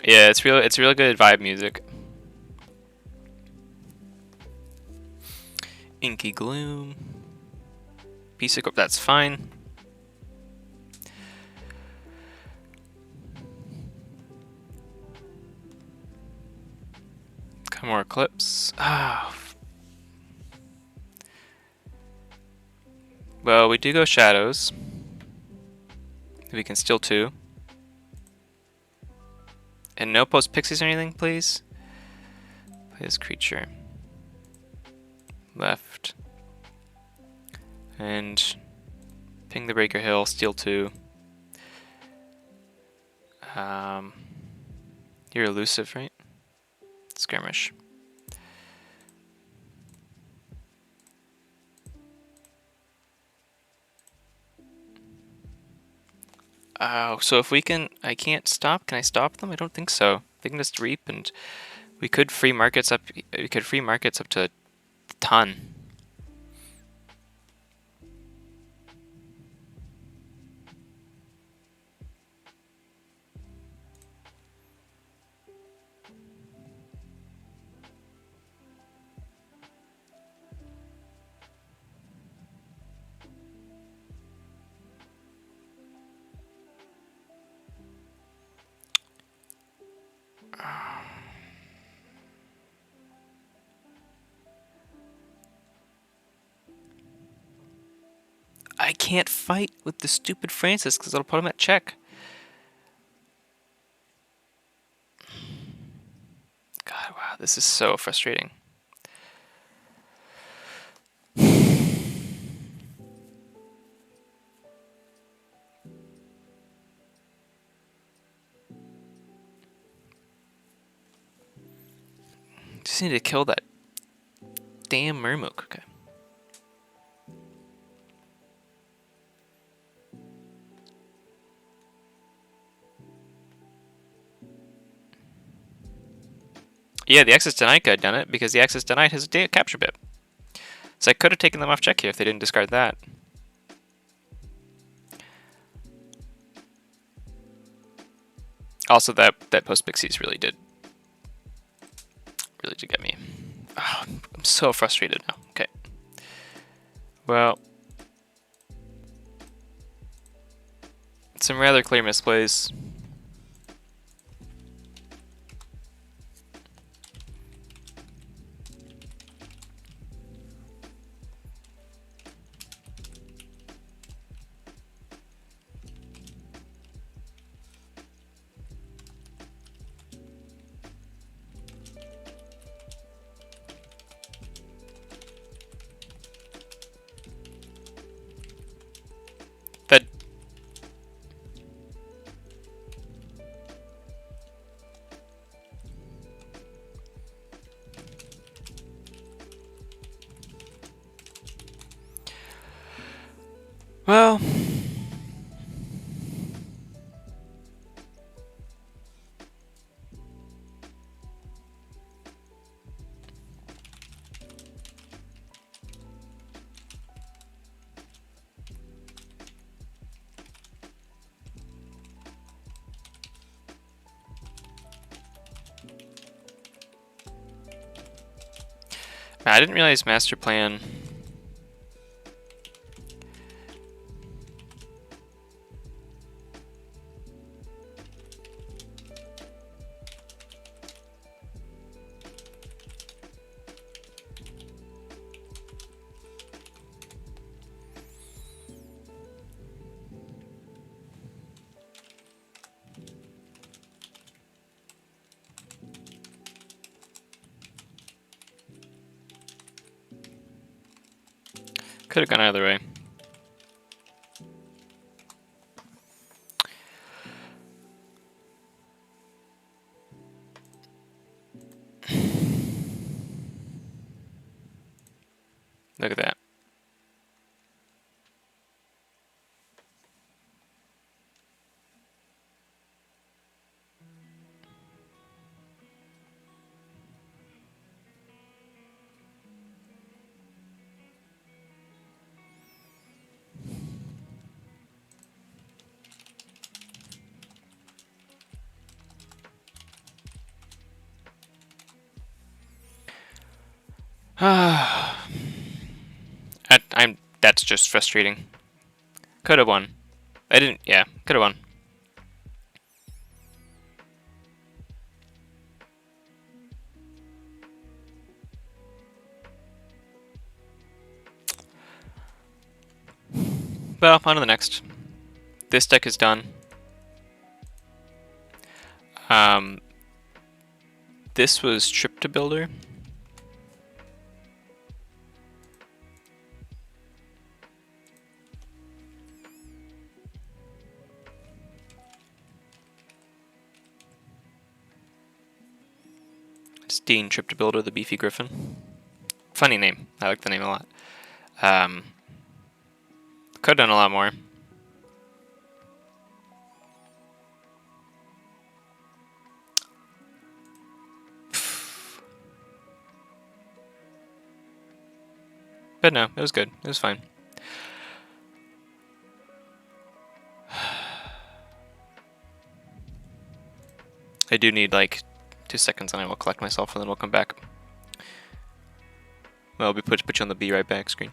Yeah, it's real good vibe music. Inky Gloom. Piece of Corp, that's fine. No more Eclipse. Ah. Well, we do go Shadows. We can steal 2. And no post Pixies or anything, please. Play this creature. Left. And ping the Breaker Hill, steal 2. You're elusive, right? Skirmish. Oh, so if we can, I can't stop. Can I stop them? I don't think so. They can just reap, and we could free markets up. We could free markets up to a ton. I can't fight with the stupid Francis because it'll put him at check. God, wow, this is so frustrating. Just need to kill that damn Murmuk. Okay. Yeah, the Access Denied could have done it because the Access Denied has a capture bit. So I could have taken them off check here if they didn't discard that. Also, that post Pixies really did get me. Oh, I'm so frustrated now. Okay. Well, some rather clear misplays. That well, I didn't realize Master Plan. Could have gone either way. Look at that. That's just frustrating. Could have won. I didn't. Yeah, could have won. Well, on to the next. This deck is done. This was Trip to Builder. It's Dean Trip to Builder, the Beefy Griffin. Funny name. I like the name a lot. Could have done a lot more. But no, it was good. It was fine. I do need like 2 seconds and I will collect myself and then we'll come back. Well, we put you on the be right back screen.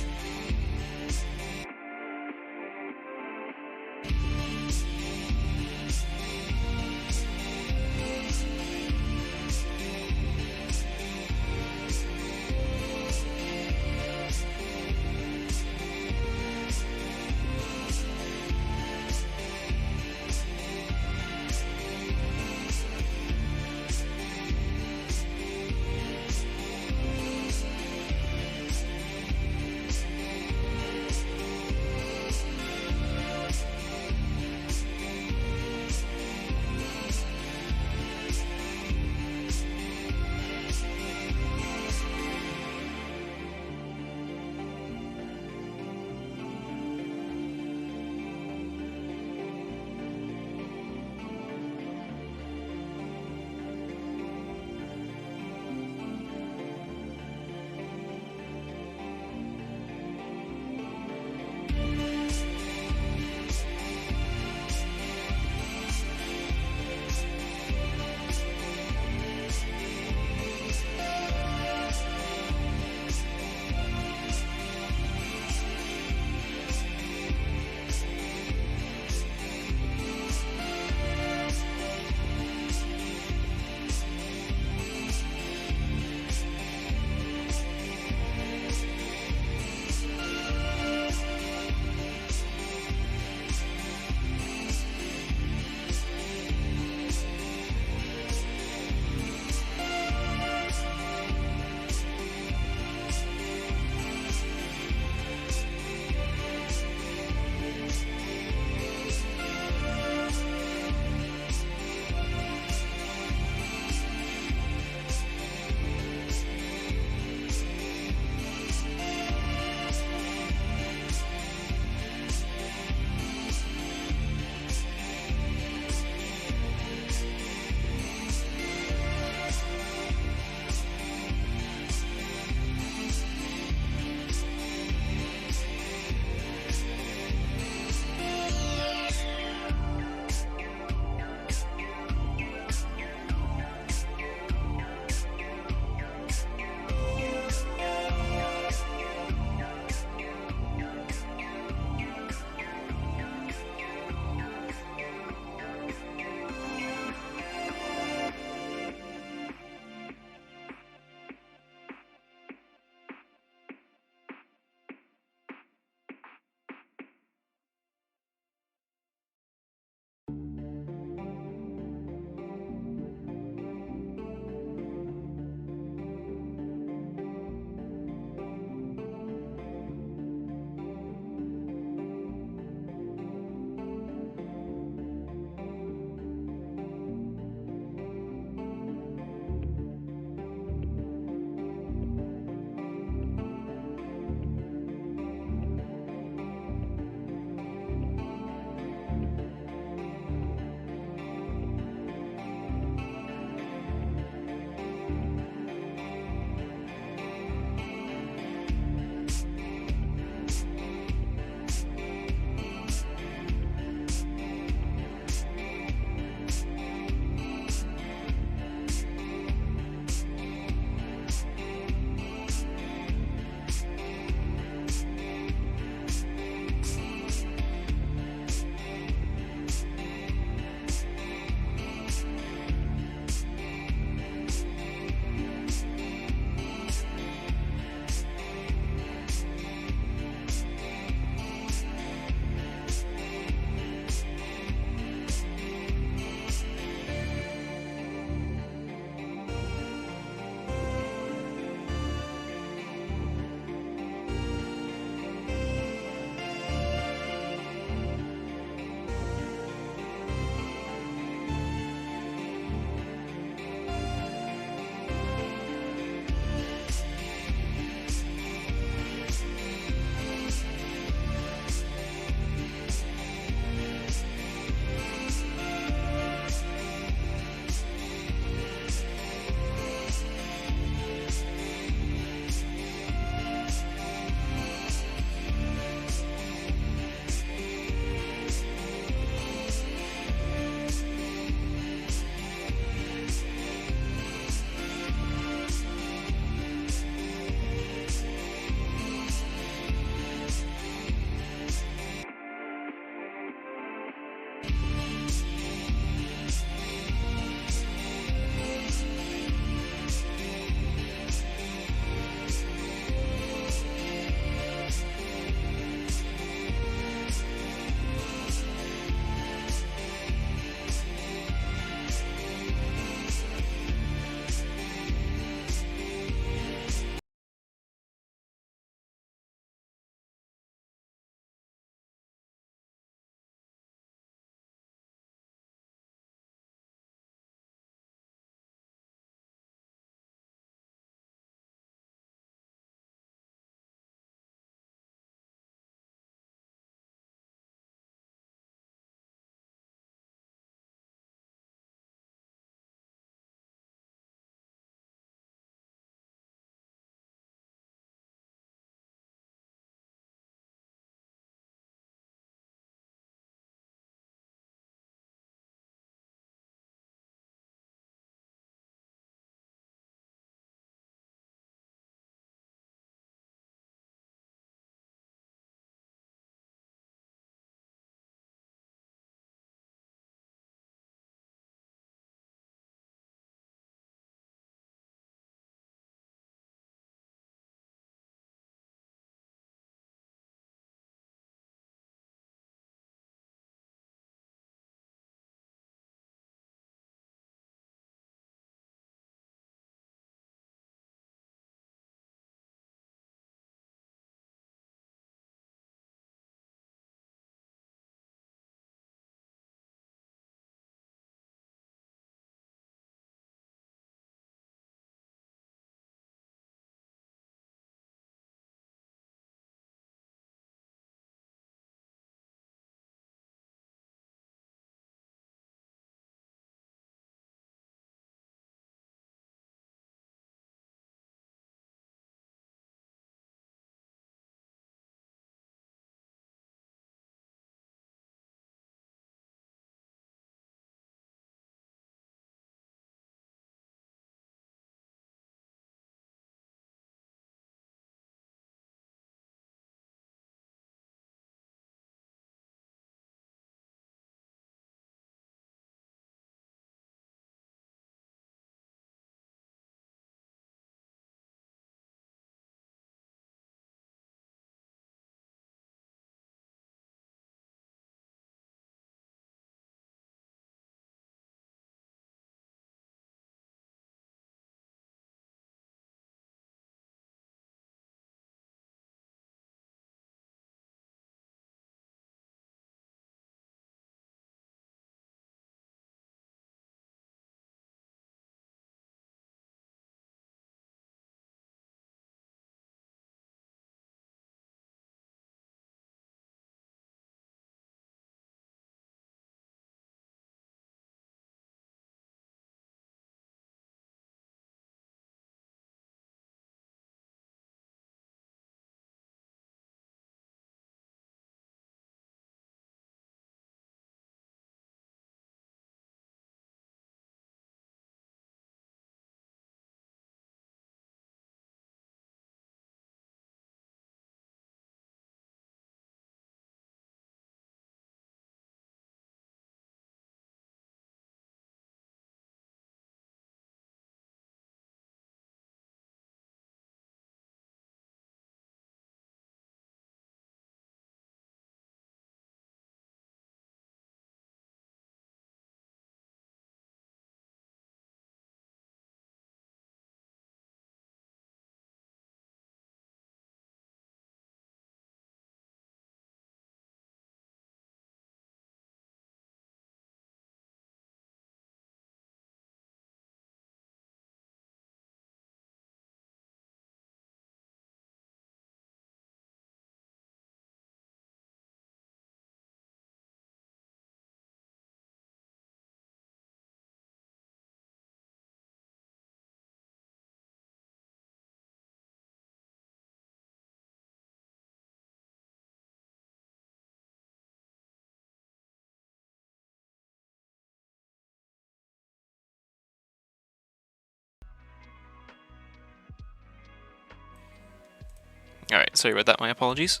Alright, sorry about that, my apologies.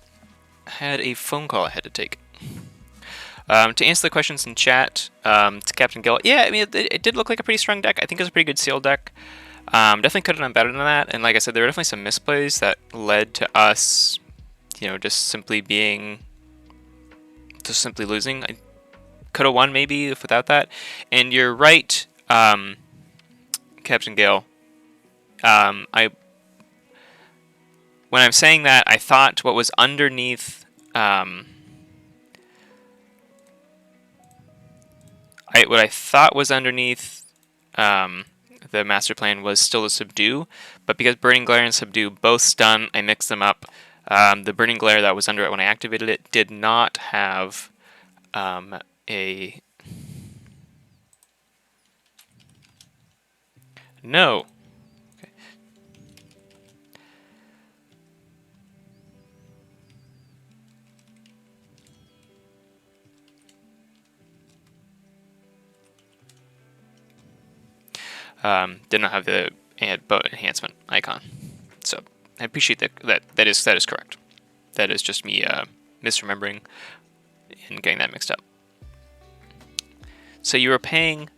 I had a phone call I had to take. To answer the questions in chat, to Captain Gill, yeah, I mean, it did look like a pretty strong deck. I think it was a pretty good seal deck. Definitely could have done better than that, and like I said, there were definitely some misplays that led to us, you know, just simply losing. I could have won maybe if without that. And you're right, Captain Gale. When I'm saying that, I thought what was underneath, what I thought was underneath the master plan was still the subdue, but because Burning Glare and subdue both stun, I mixed them up. The Burning Glare that was under it when I activated it did not have a... No. Okay. Did not have the bow enhancement icon. So I appreciate that is correct. That is just me misremembering and getting that mixed up. So you were paying...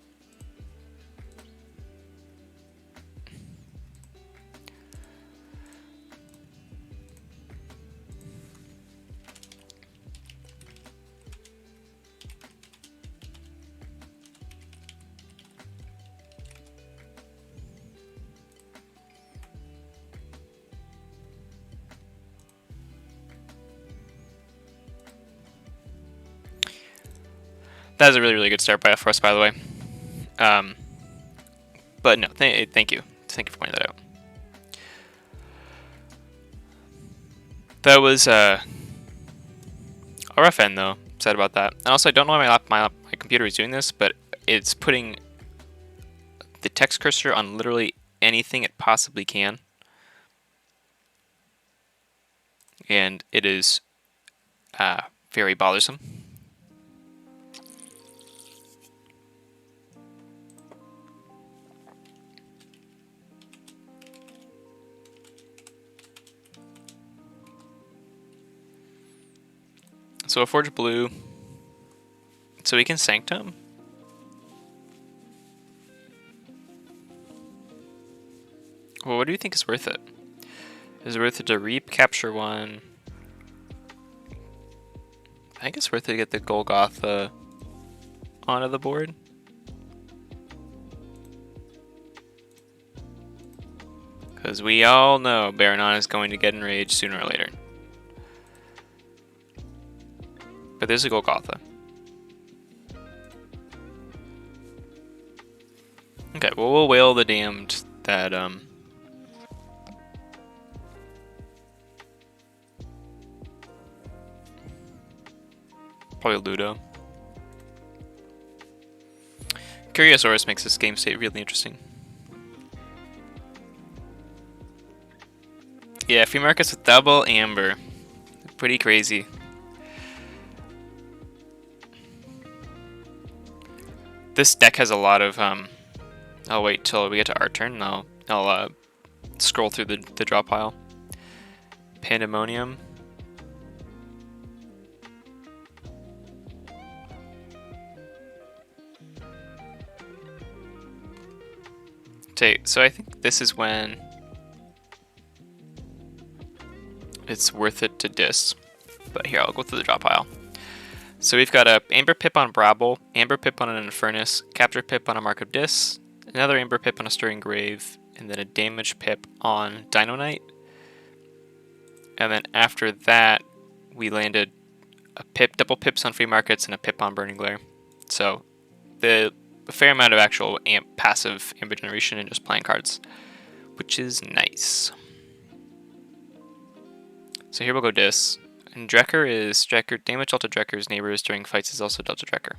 That was a really, really good start for us, by the way. But no, thank you. Thank you for pointing that out. That was a rough end, though. Sad about that. And also, I don't know why my computer is doing this, but it's putting the text cursor on literally anything it possibly can. And it is very bothersome. So a Forge Blue, so we can Sanctum. Well, what do you think is worth it? Is it worth it to Reap, capture one? I think it's worth it to get the Golgotha onto the board. Because we all know Baronon is going to get enraged sooner or later. But there's a Golgotha. Okay, well, we'll Wail the Damned that, probably Ludo. Curiosaurus makes this game state really interesting. Yeah, free markets with double amber. Pretty crazy. This deck has a lot of, I'll wait till we get to our turn and I'll scroll through the draw pile. Pandemonium. So I think this is when it's worth it to dis. But here, I'll go through the draw pile. So we've got a Amber Pip on Brabble, Amber Pip on an Infernus, Capture Pip on a Mark of Dis, another Amber Pip on a Stirring Grave, and then a Damage Pip on Dino Knight. And then after that, we landed a Pip, double Pips on Free Markets, and a Pip on Burning Glare. So a fair amount of actual passive Amber generation and just playing cards, which is nice. So here we'll go Dis. And Drekker is damage Delta Drekker's neighbors during fights is also Delta Drekker.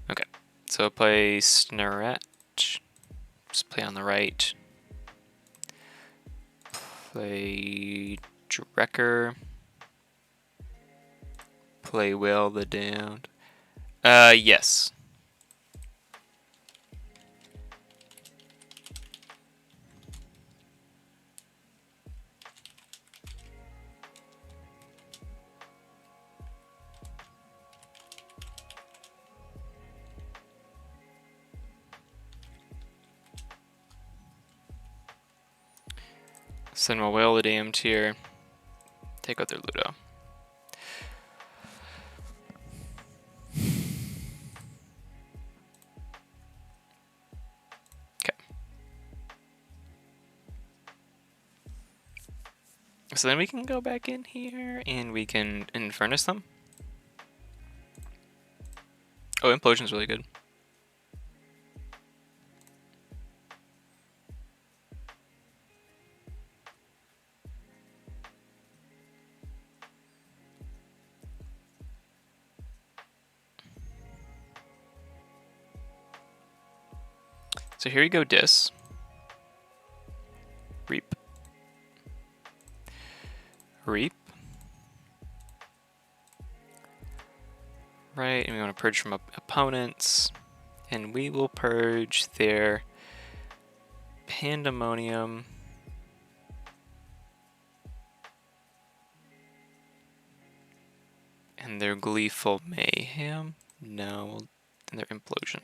Okay, so play Snarret. Just play on the right. Play Drekker. Play Wail the Damned. Yes. So then we'll whale the damned here. Take out their Ludo. So then we can go back in here and we can Infernus them. Oh, Implosion's really good. So here we go, Dis. Reap. Reap. Right, and we want to purge from opponents. And we will purge their Pandemonium. And their Gleeful Mayhem. No, and their Implosion.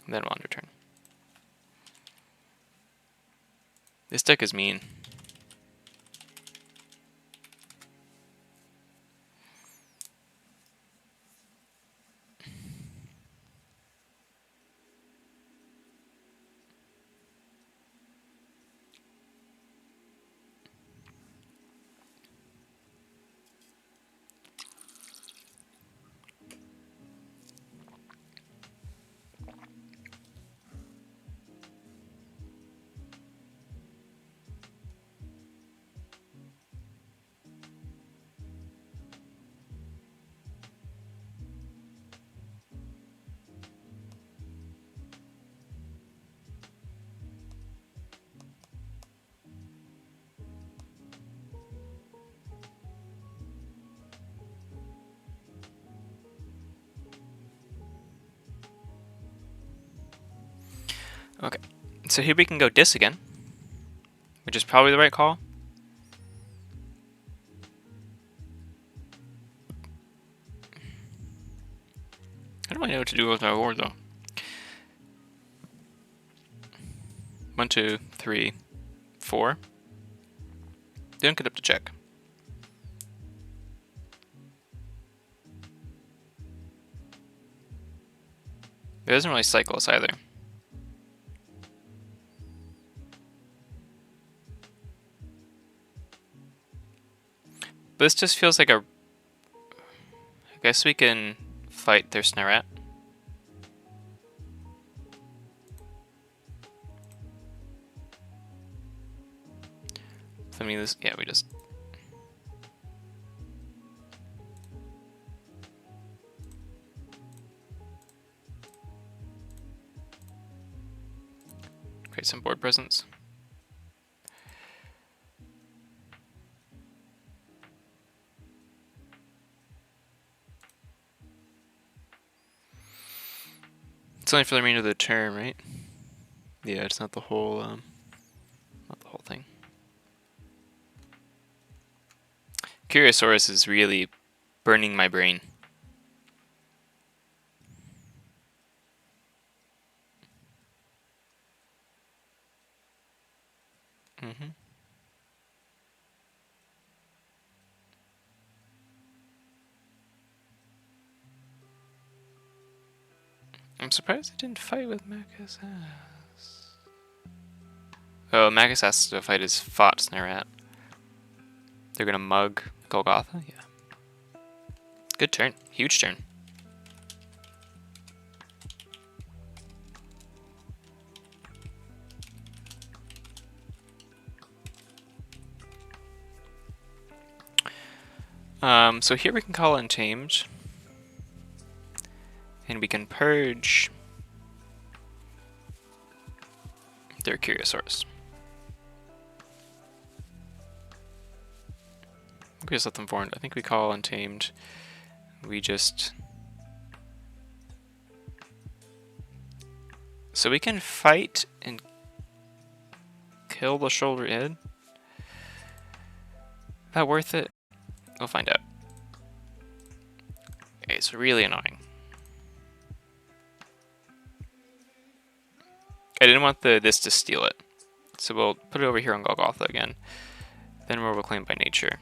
And then we'll underturn. This deck is mean. Okay, so here we can go Dis again, which is probably the right call. I don't really know what to do with my board though. 1, 2, 3, 4. They don't get up to check. It doesn't really cycle us either. But this just feels like a... I guess we can fight their Snarat. I mean, this... Yeah, we just... create some board presence. It's only for the remainder of the term, right? Yeah, it's not the whole, not the whole thing. Curiosaurus is really burning my brain. Mm-hmm. I'm surprised I didn't fight with Macus. Oh, Macus has to fight his Fought Snarat. They're gonna mug Golgotha? Yeah. Good turn. Huge turn. So here we can call Untamed. And we can purge their Curiosaurus. We just let them forward. I think we call Untamed. We just... So we can fight and kill the shoulder head. That worth it? We'll find out. Okay, it's really annoying. I didn't want this to steal it. So we'll put it over here on Golgotha again. Then we'll reclaim by nature.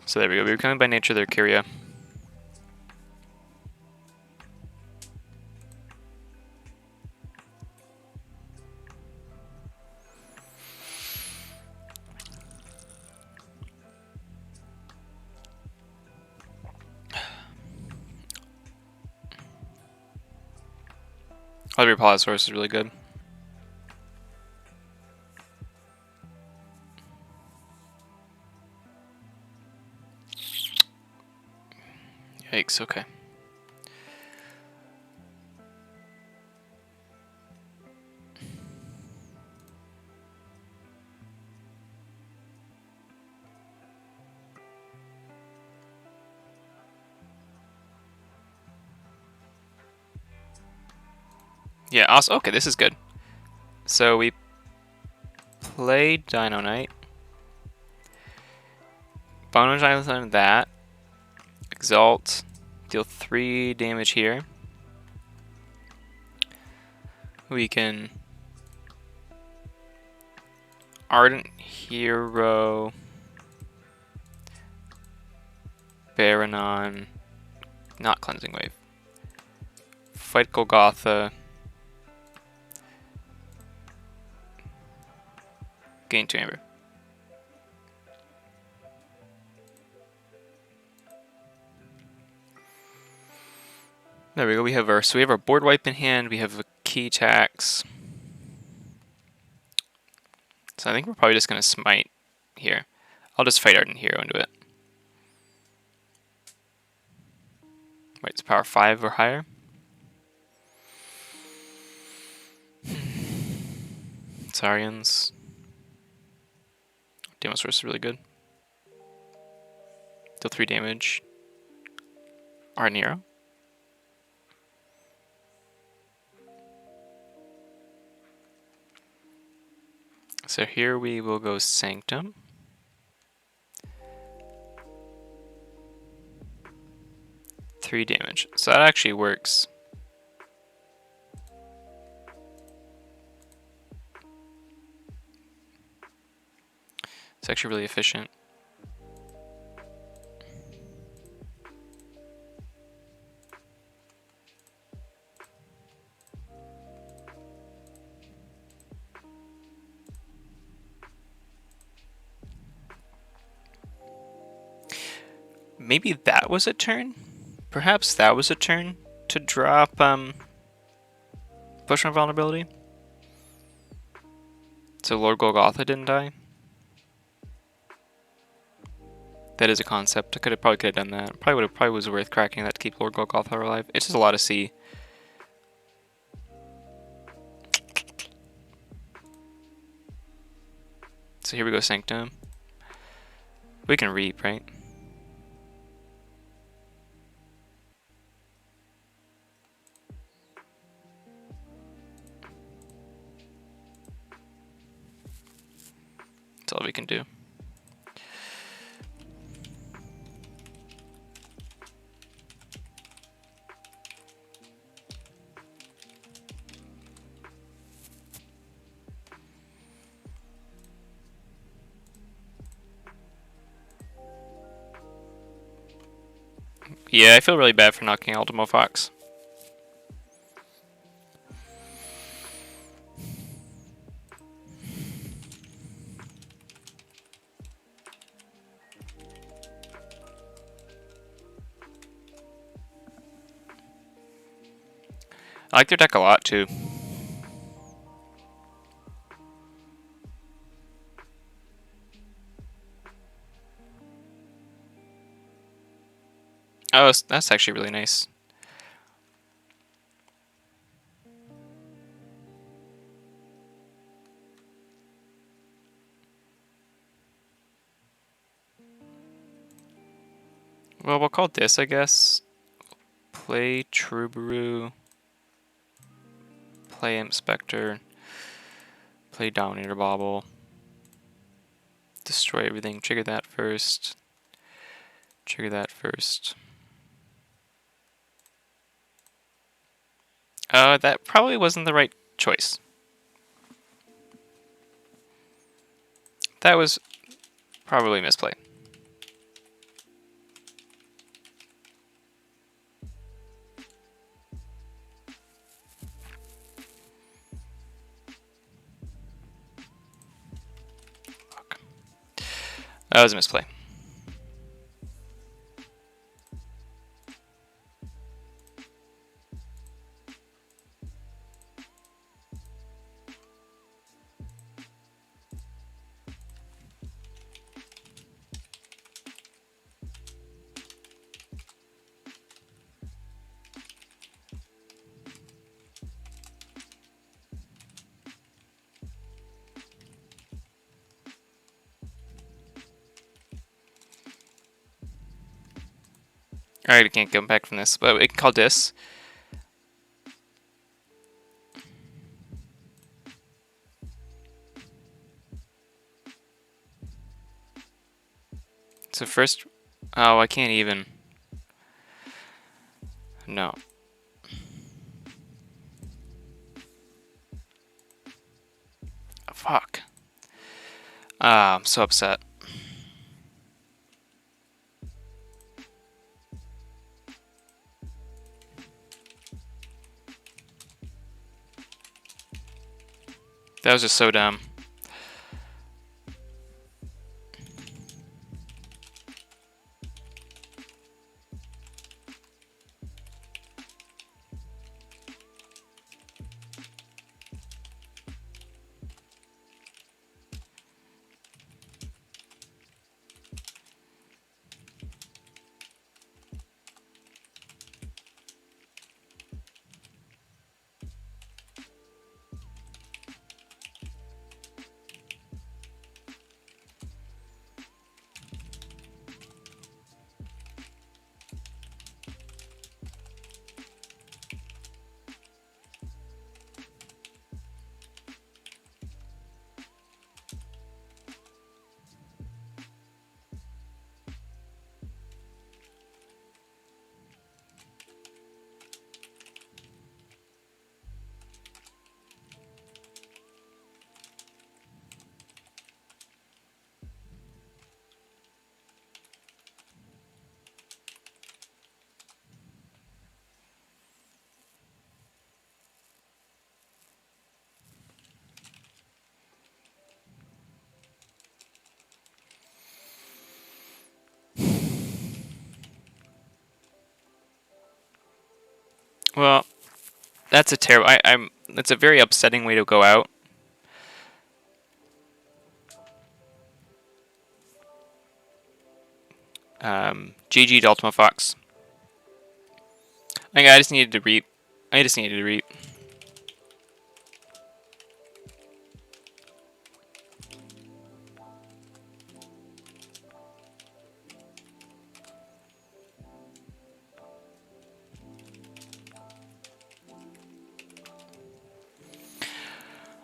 So there we go. We're reclaiming by nature there, Kyria. Other Apollosaurus is really good. Yikes, okay. Yeah, awesome. Okay, this is good. So we play Dino Knight. Bono Giant that. Exalt. Deal 3 damage here. We can Ardent Hero. Baranon. Not Cleansing Wave. Fight Golgotha. Gain 2 Amber. There we go. We have our board wipe in hand. We have a key tax. So I think we're probably just gonna smite here. I'll just fight Ardent Hero into it. Wait, it's power 5 or higher. Saurians. Demosaurus is really good. Deal 3 damage. Ardent Hero. So here we will go Sanctum. Three damage. So that actually works. It's actually really efficient. Maybe that was a turn? Perhaps that was a turn to drop push on vulnerability? So Lord Golgotha didn't die? That is a concept. I probably could have done that. Probably was worth cracking that to keep Lord Golgotha alive. It's just a lot to see. So here we go, Sanctum. We can reap, right? That's all we can do. Yeah, I feel really bad for knocking Ultimo Fox. I like their deck a lot too. Oh, that's actually really nice. Well, we'll call this, I guess. Play Troubadour. Play Inspector. Play Dominator Bobble. Destroy everything. Trigger that first. Trigger that first. That probably wasn't the right choice. That was probably misplay. Fuck. That was a misplay. Alright, I can't come back from this, but we can call dis. So first, oh, I can't even. No. Fuck. Ah, I'm so upset. That was just so dumb. Well, that's a terrible. That's a very upsetting way to go out. GG to Ultima Fox. I just needed to reap. I just needed to reap.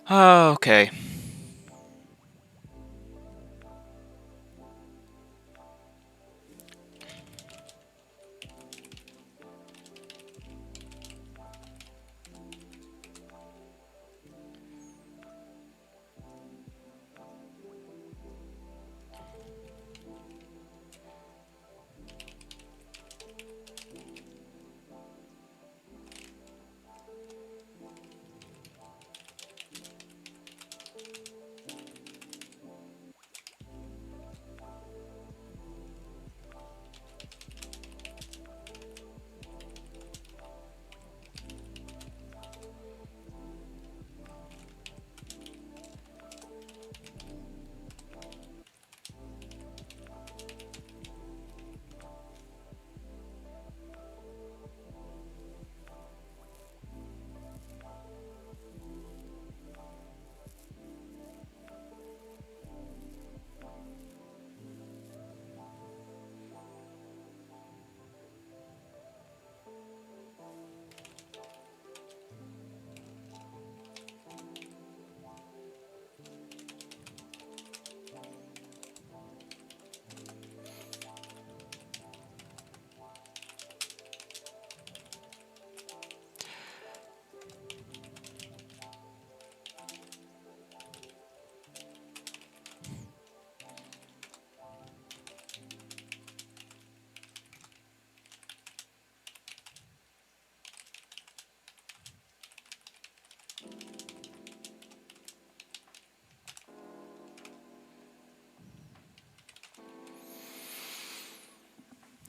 Oh, okay.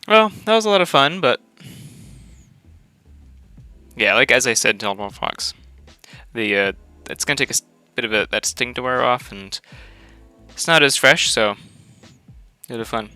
Well, that was a lot of fun, but yeah, like as I said, Delmore Fox, the it's gonna take a bit of that sting to wear off, and it's not as fresh, so a bit of fun.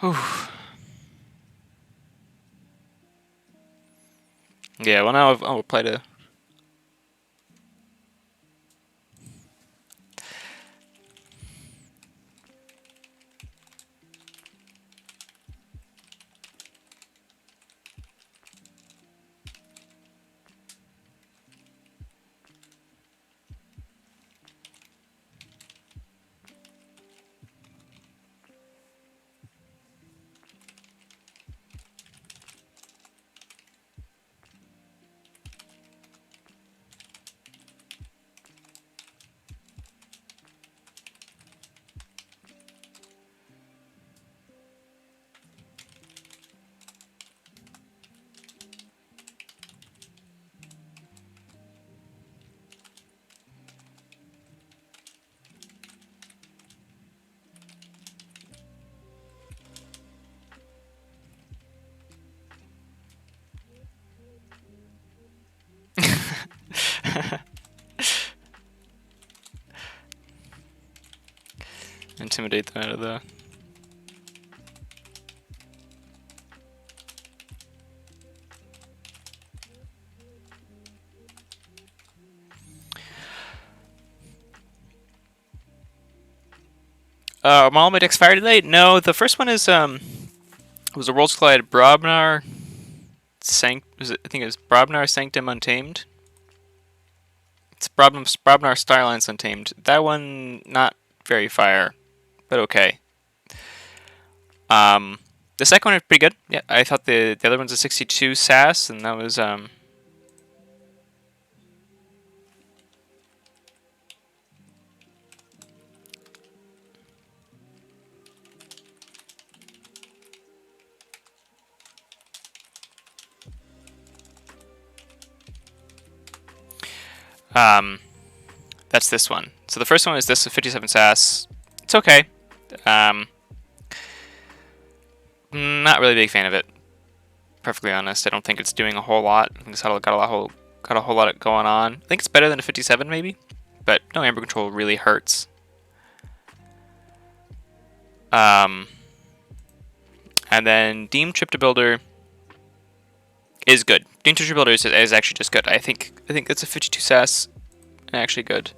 Whew. Yeah, well now I'll apply to. Intimidate them out of the. Are all my decks fired today? No, the first one is was a Worlds Collide Brobnar I think it was Brobnar Sanctum Untamed. It's Brobnar Starlines Untamed. That one not very fire, but okay. The second one was pretty good. Yeah, I thought the other one's a 62 SAS, and that was that's this one. So the first one is this with 57 SAS. It's okay. Not really a big fan of it. Perfectly honest, I don't think it's doing a whole lot. I think it's got a whole lot going on. I think it's better than a 57 maybe, but no amber control really hurts. And then Deem Trip to Builder is good. Doing treasure builders is actually just good. I think it's a 52 sass and actually good.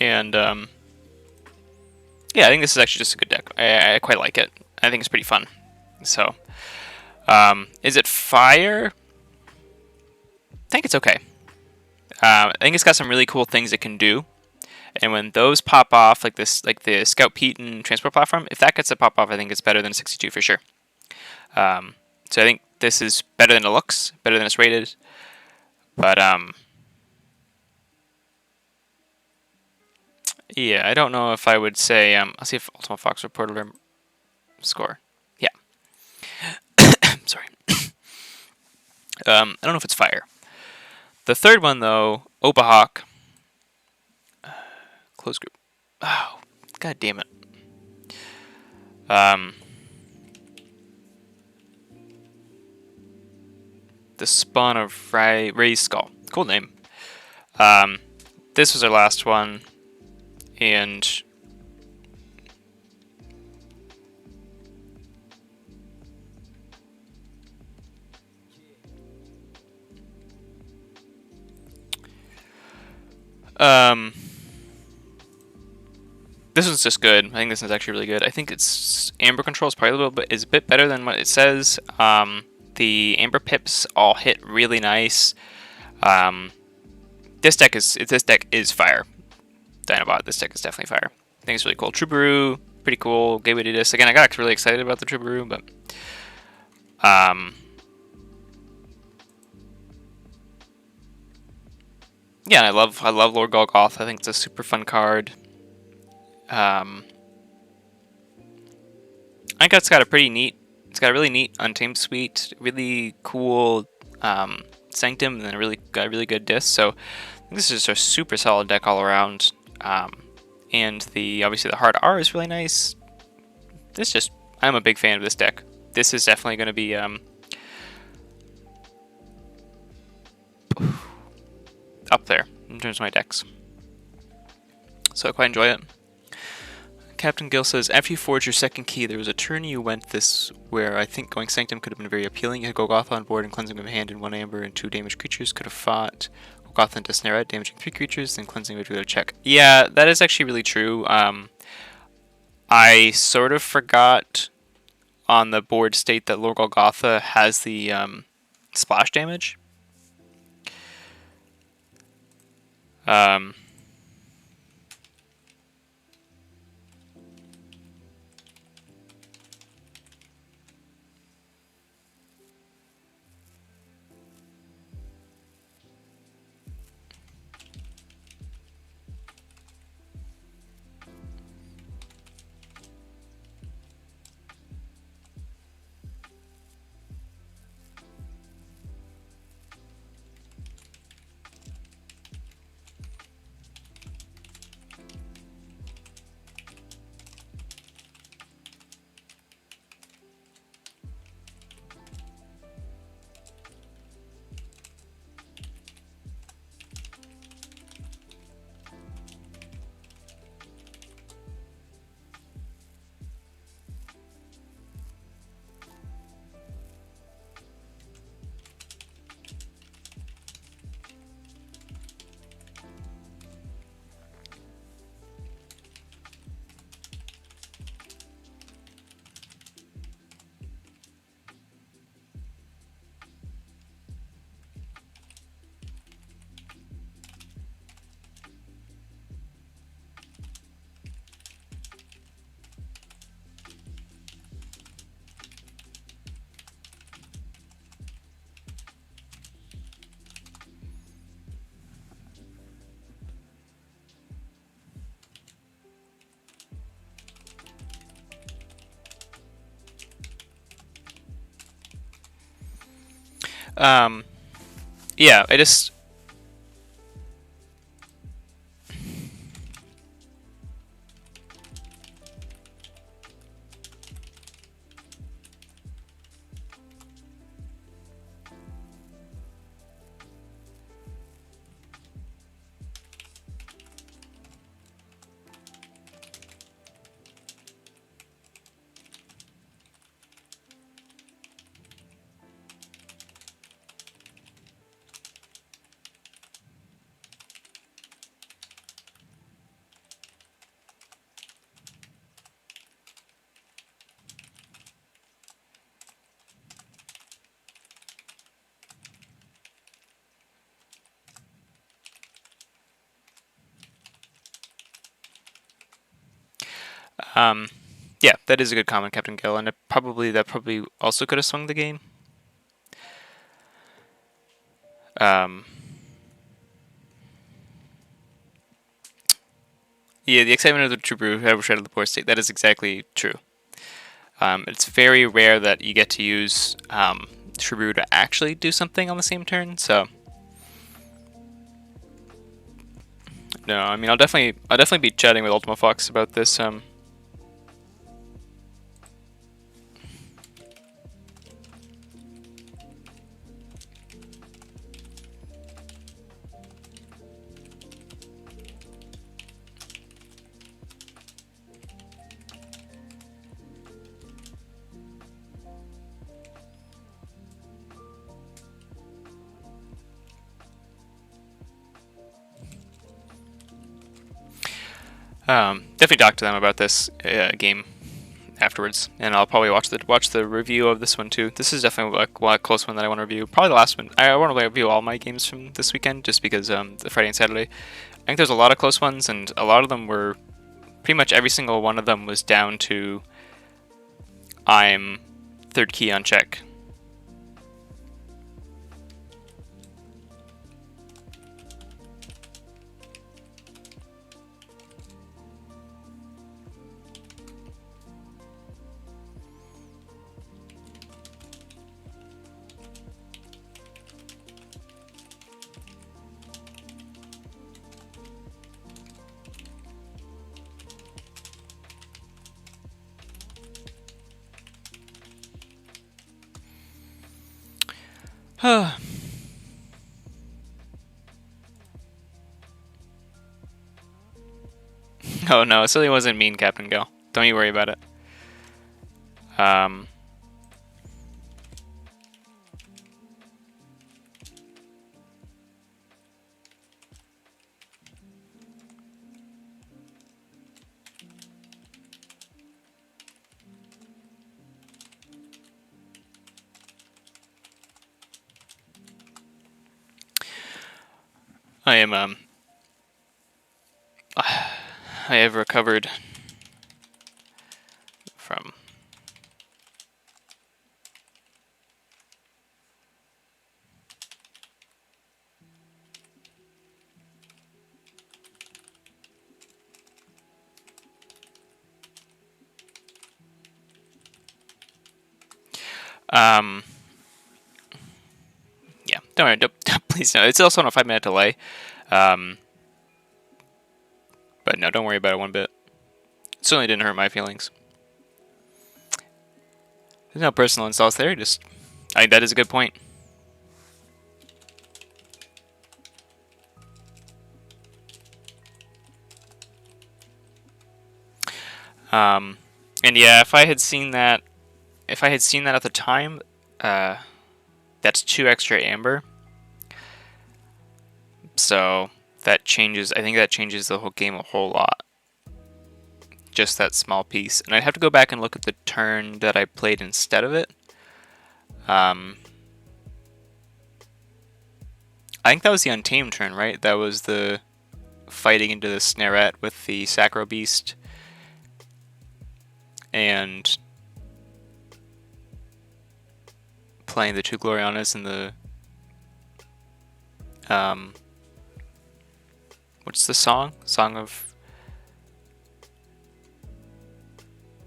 And yeah, I think this is actually just a good deck. I quite like it. I think it's pretty fun. So, is it fire? I think it's okay. I think it's got some really cool things it can do. And when those pop off, like this, like the Scout Pete and Transport Platform, if that gets to pop off, I think it's better than a 62 for sure. So I think this is better than it looks, better than it's rated. But yeah, I don't know if I would say. I'll see if Ultima Fox reported our score. Yeah. Sorry. I don't know if it's fire. The third one though, Obahawk. Close group. Oh, god damn it. The Spawn of Ray's Skull. Cool name. This was our last one, and this one's just good. I think this one's actually really good. I think it's Amber Control is probably a bit better than what it says. The Amber pips all hit really nice. This deck is fire. Dinobot, this deck is definitely fire. I think it's really cool. Troubadour, pretty cool. Gateway to this. Again, I got really excited about the Troubadour, but yeah, I love Lord Golgoth. I think it's a super fun card. I think it's got a really neat Untamed Suite, really cool Sanctum, and then a really good disc. So I think this is just a super solid deck all around. And obviously the hard R is really nice. I'm a big fan of this deck. This is definitely going to be up there in terms of my decks. So I quite enjoy it. Captain Gill says, after you forged your second key, there was a turn you went this where I think going Sanctum could have been very appealing. You had Golgotha on board and Cleansing of Hand and 1 Amber and 2 damaged creatures. Could have fought Golgotha into Snarette, damaging 3 creatures, then Cleansing would do a check. Yeah, that is actually really true. I sort of forgot on the board state that Lord Golgotha has the splash damage. Yeah, I just... Yeah, that is a good comment, Captain Gill, and that probably also could have swung the game. Yeah, the excitement of the true brew, whoever shredded the poor state. That is exactly true. It's very rare that you get to use true brew to actually do something on the same turn. So, no, I mean, I'll definitely be chatting with Ultima Fox about this. Definitely talk to them about this game afterwards, and I'll probably watch the review of this one too. This is definitely a close one that I want to review. Probably the last one. I want to review all my games from this weekend, just because the Friday and Saturday. I think there's a lot of close ones, and a lot of them were pretty much every single one of them was down to I'm third key on check. Oh no, it certainly wasn't mean, Captain Go. Don't you worry about it. I am I have recovered from yeah, don't worry, please no. It's also on a 5-minute delay. But no, don't worry about it one bit. It certainly didn't hurt my feelings. There's no personal insults there, just I think that is a good point. And yeah, if I had seen that at the time, that's 2 extra amber. So that changes. I think that changes the whole game a whole lot. Just that small piece, and I'd have to go back and look at the turn that I played instead of it. I think that was the Untamed turn, right? That was the fighting into the Snarette with the Sacro Beast and playing the 2 Glorianas and the what's the song? Song of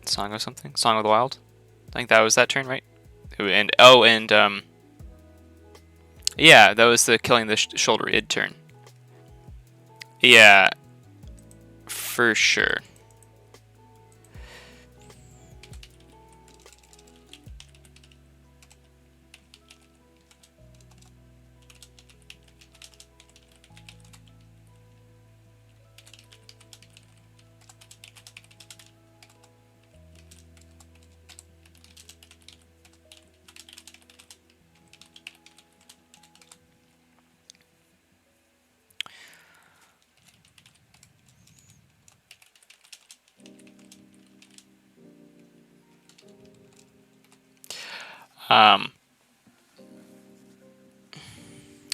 something? Song of the Wild? I think that was that turn, right? And yeah, that was the killing the shoulder id turn. Yeah, for sure.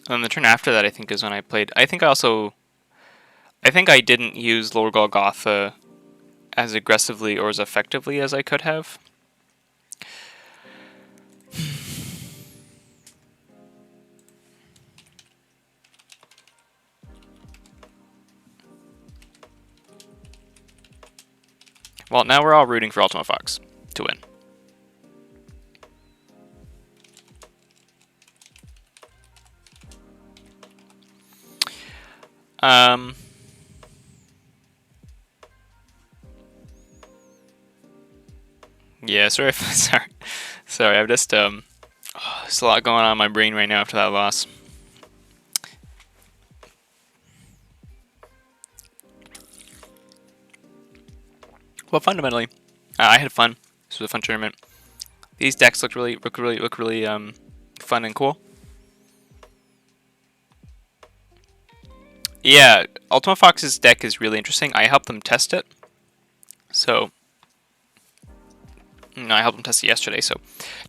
And the turn after that, I think, is when I played. I think I didn't use Lord Golgotha as aggressively or as effectively as I could have. Well, now we're all rooting for Ultima Fox to win. Yeah, sorry, sorry. I've just there's a lot going on in my brain right now after that loss. Well, fundamentally, I had fun. This was a fun tournament. These decks look really fun and cool. Yeah, Ultima Fox's deck is really interesting. I helped them test it. So, I helped them test it yesterday. So,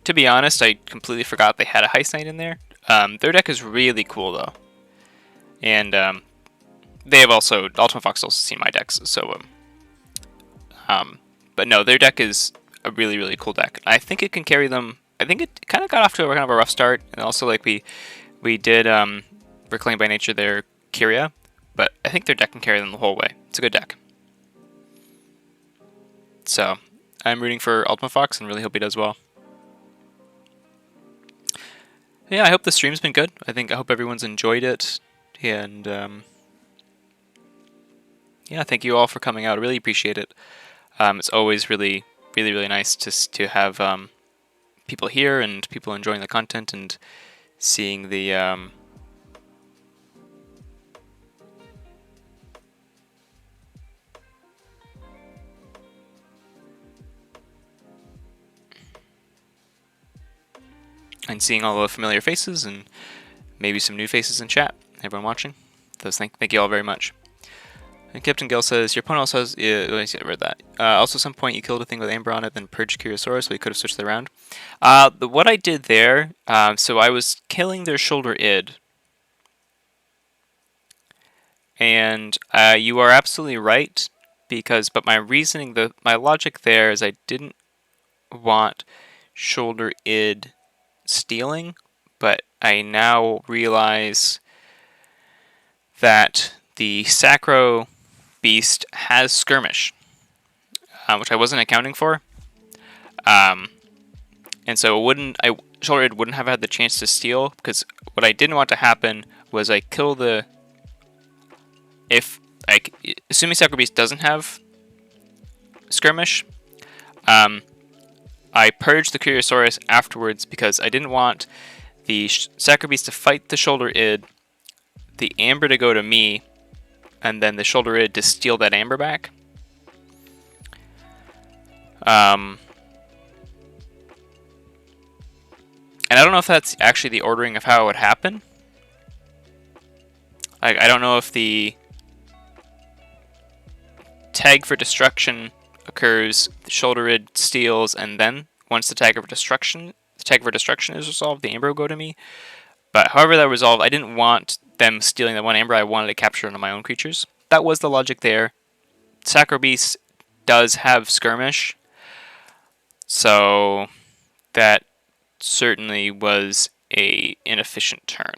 to be honest, I completely forgot they had a Heist Knight in there. Their deck is really cool though, and they have also Ultima Fox also seen my decks. So, but no, their deck is a really cool deck. I think it can carry them. I think it kind of got off to a kind of a rough start, and also like we did Reclaim by Nature their Kyria, but I think their deck can carry them the whole way. It's a good deck. So I'm rooting for Ultima Fox and really hope he does well. Yeah, I hope the stream's been good. I hope everyone's enjoyed it, and yeah, thank you all for coming out. I really appreciate it. It's always really nice to have people here and people enjoying the content and seeing the and seeing all the familiar faces and maybe some new faces in chat. Everyone watching, thank you all very much. And Captain Gill says, your opponent also has, I read that. Also, at some point you killed a thing with Amber on it, then purged Curiosaurus, so you could have switched it around. What I did there, so I was killing their shoulder id. And you are absolutely right, but my reasoning, my logic there is I didn't want shoulder id stealing, but I now realize that the Sacro Beast has skirmish, which I wasn't accounting for, and so shoulder id wouldn't have had the chance to steal, because what I didn't want to happen was I kill the assuming Sacro Beast doesn't have skirmish, I purged the Curiosaurus afterwards because I didn't want the Sacro Beast to fight the shoulder id, the Amber to go to me, and then the shoulder id to steal that Amber back. And I don't know if that's actually the ordering of how it would happen. I don't know if the tag for destruction occurs, the shoulder id steals, and then once the tag for destruction is resolved, the Amber will go to me. But however that resolved, I didn't want them stealing that one Amber. I wanted to capture one of my own creatures. That was the logic there. Sacro Beast does have skirmish, so that certainly was a inefficient turn.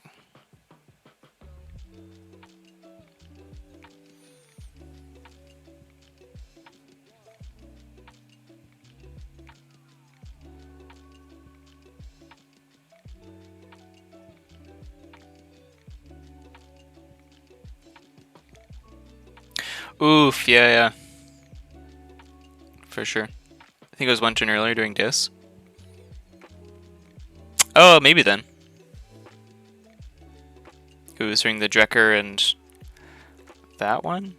Oof, yeah. For sure. I think it was one turn earlier doing Dis. Oh, maybe then. It was during the Drekker and that one?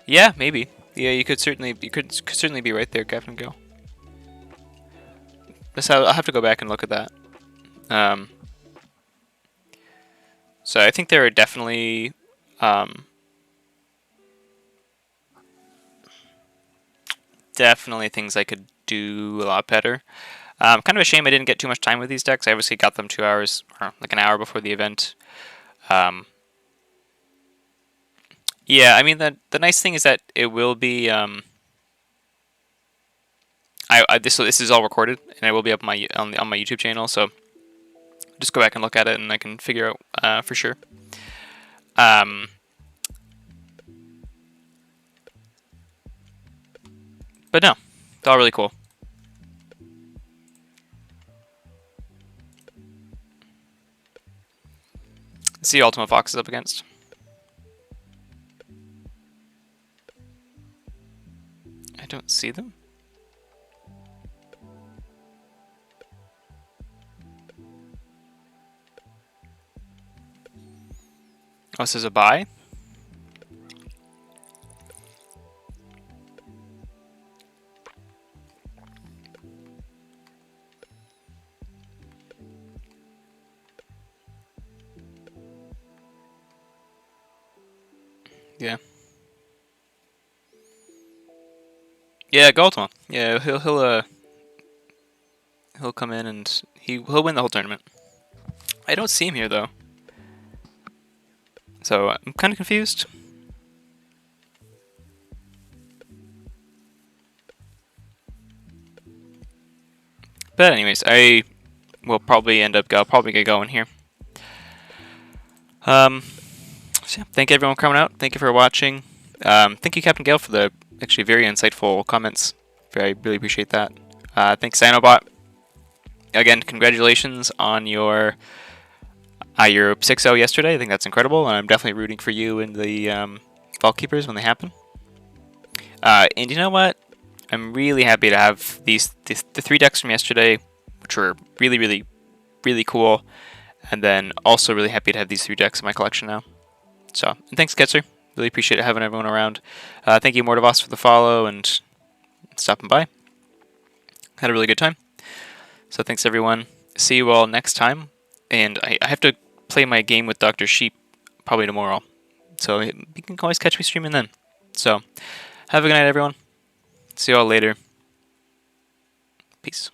Yeah, maybe. Yeah, you could certainly be right there, Captain Gill. I'll have to go back and look at that. So I think there are definitely definitely things I could do a lot better. Kind of a shame I didn't get too much time with these decks. I obviously got them 2 hours, or like an hour before the event. Yeah, I mean the nice thing is that it will be this is all recorded and it will be up on my YouTube channel, so just go back and look at it and I can figure out for sure. Um, but no, it's all really cool. Let's see who Ultima Fox is up against. I don't see them. Oh, this is a buy. Yeah. Yeah, go Ultima. Yeah, he'll come in and he'll win the whole tournament. I don't see him here though, so I'm kind of confused. But anyways, I will probably I'll probably get going here. So yeah, thank everyone for coming out. Thank you for watching. Thank you, Captain Gale, for the actually very insightful comments. I really appreciate that. Thanks, Sanobot. Again, congratulations on your 6-0 yesterday. I think that's incredible, and I'm definitely rooting for you in the Vault Keepers when they happen. And you know what? I'm really happy to have the 3 decks from yesterday, which were really, really, really cool. And then also really happy to have these 3 decks in my collection now. So, and thanks, Ketzer. Really appreciate having everyone around. Thank you, Mortivos, for the follow and stopping by. Had a really good time. So thanks, everyone. See you all next time. And I have to play my game with Dr. Sheep probably tomorrow. So you can always catch me streaming then. So have a good night, everyone. See you all later. Peace.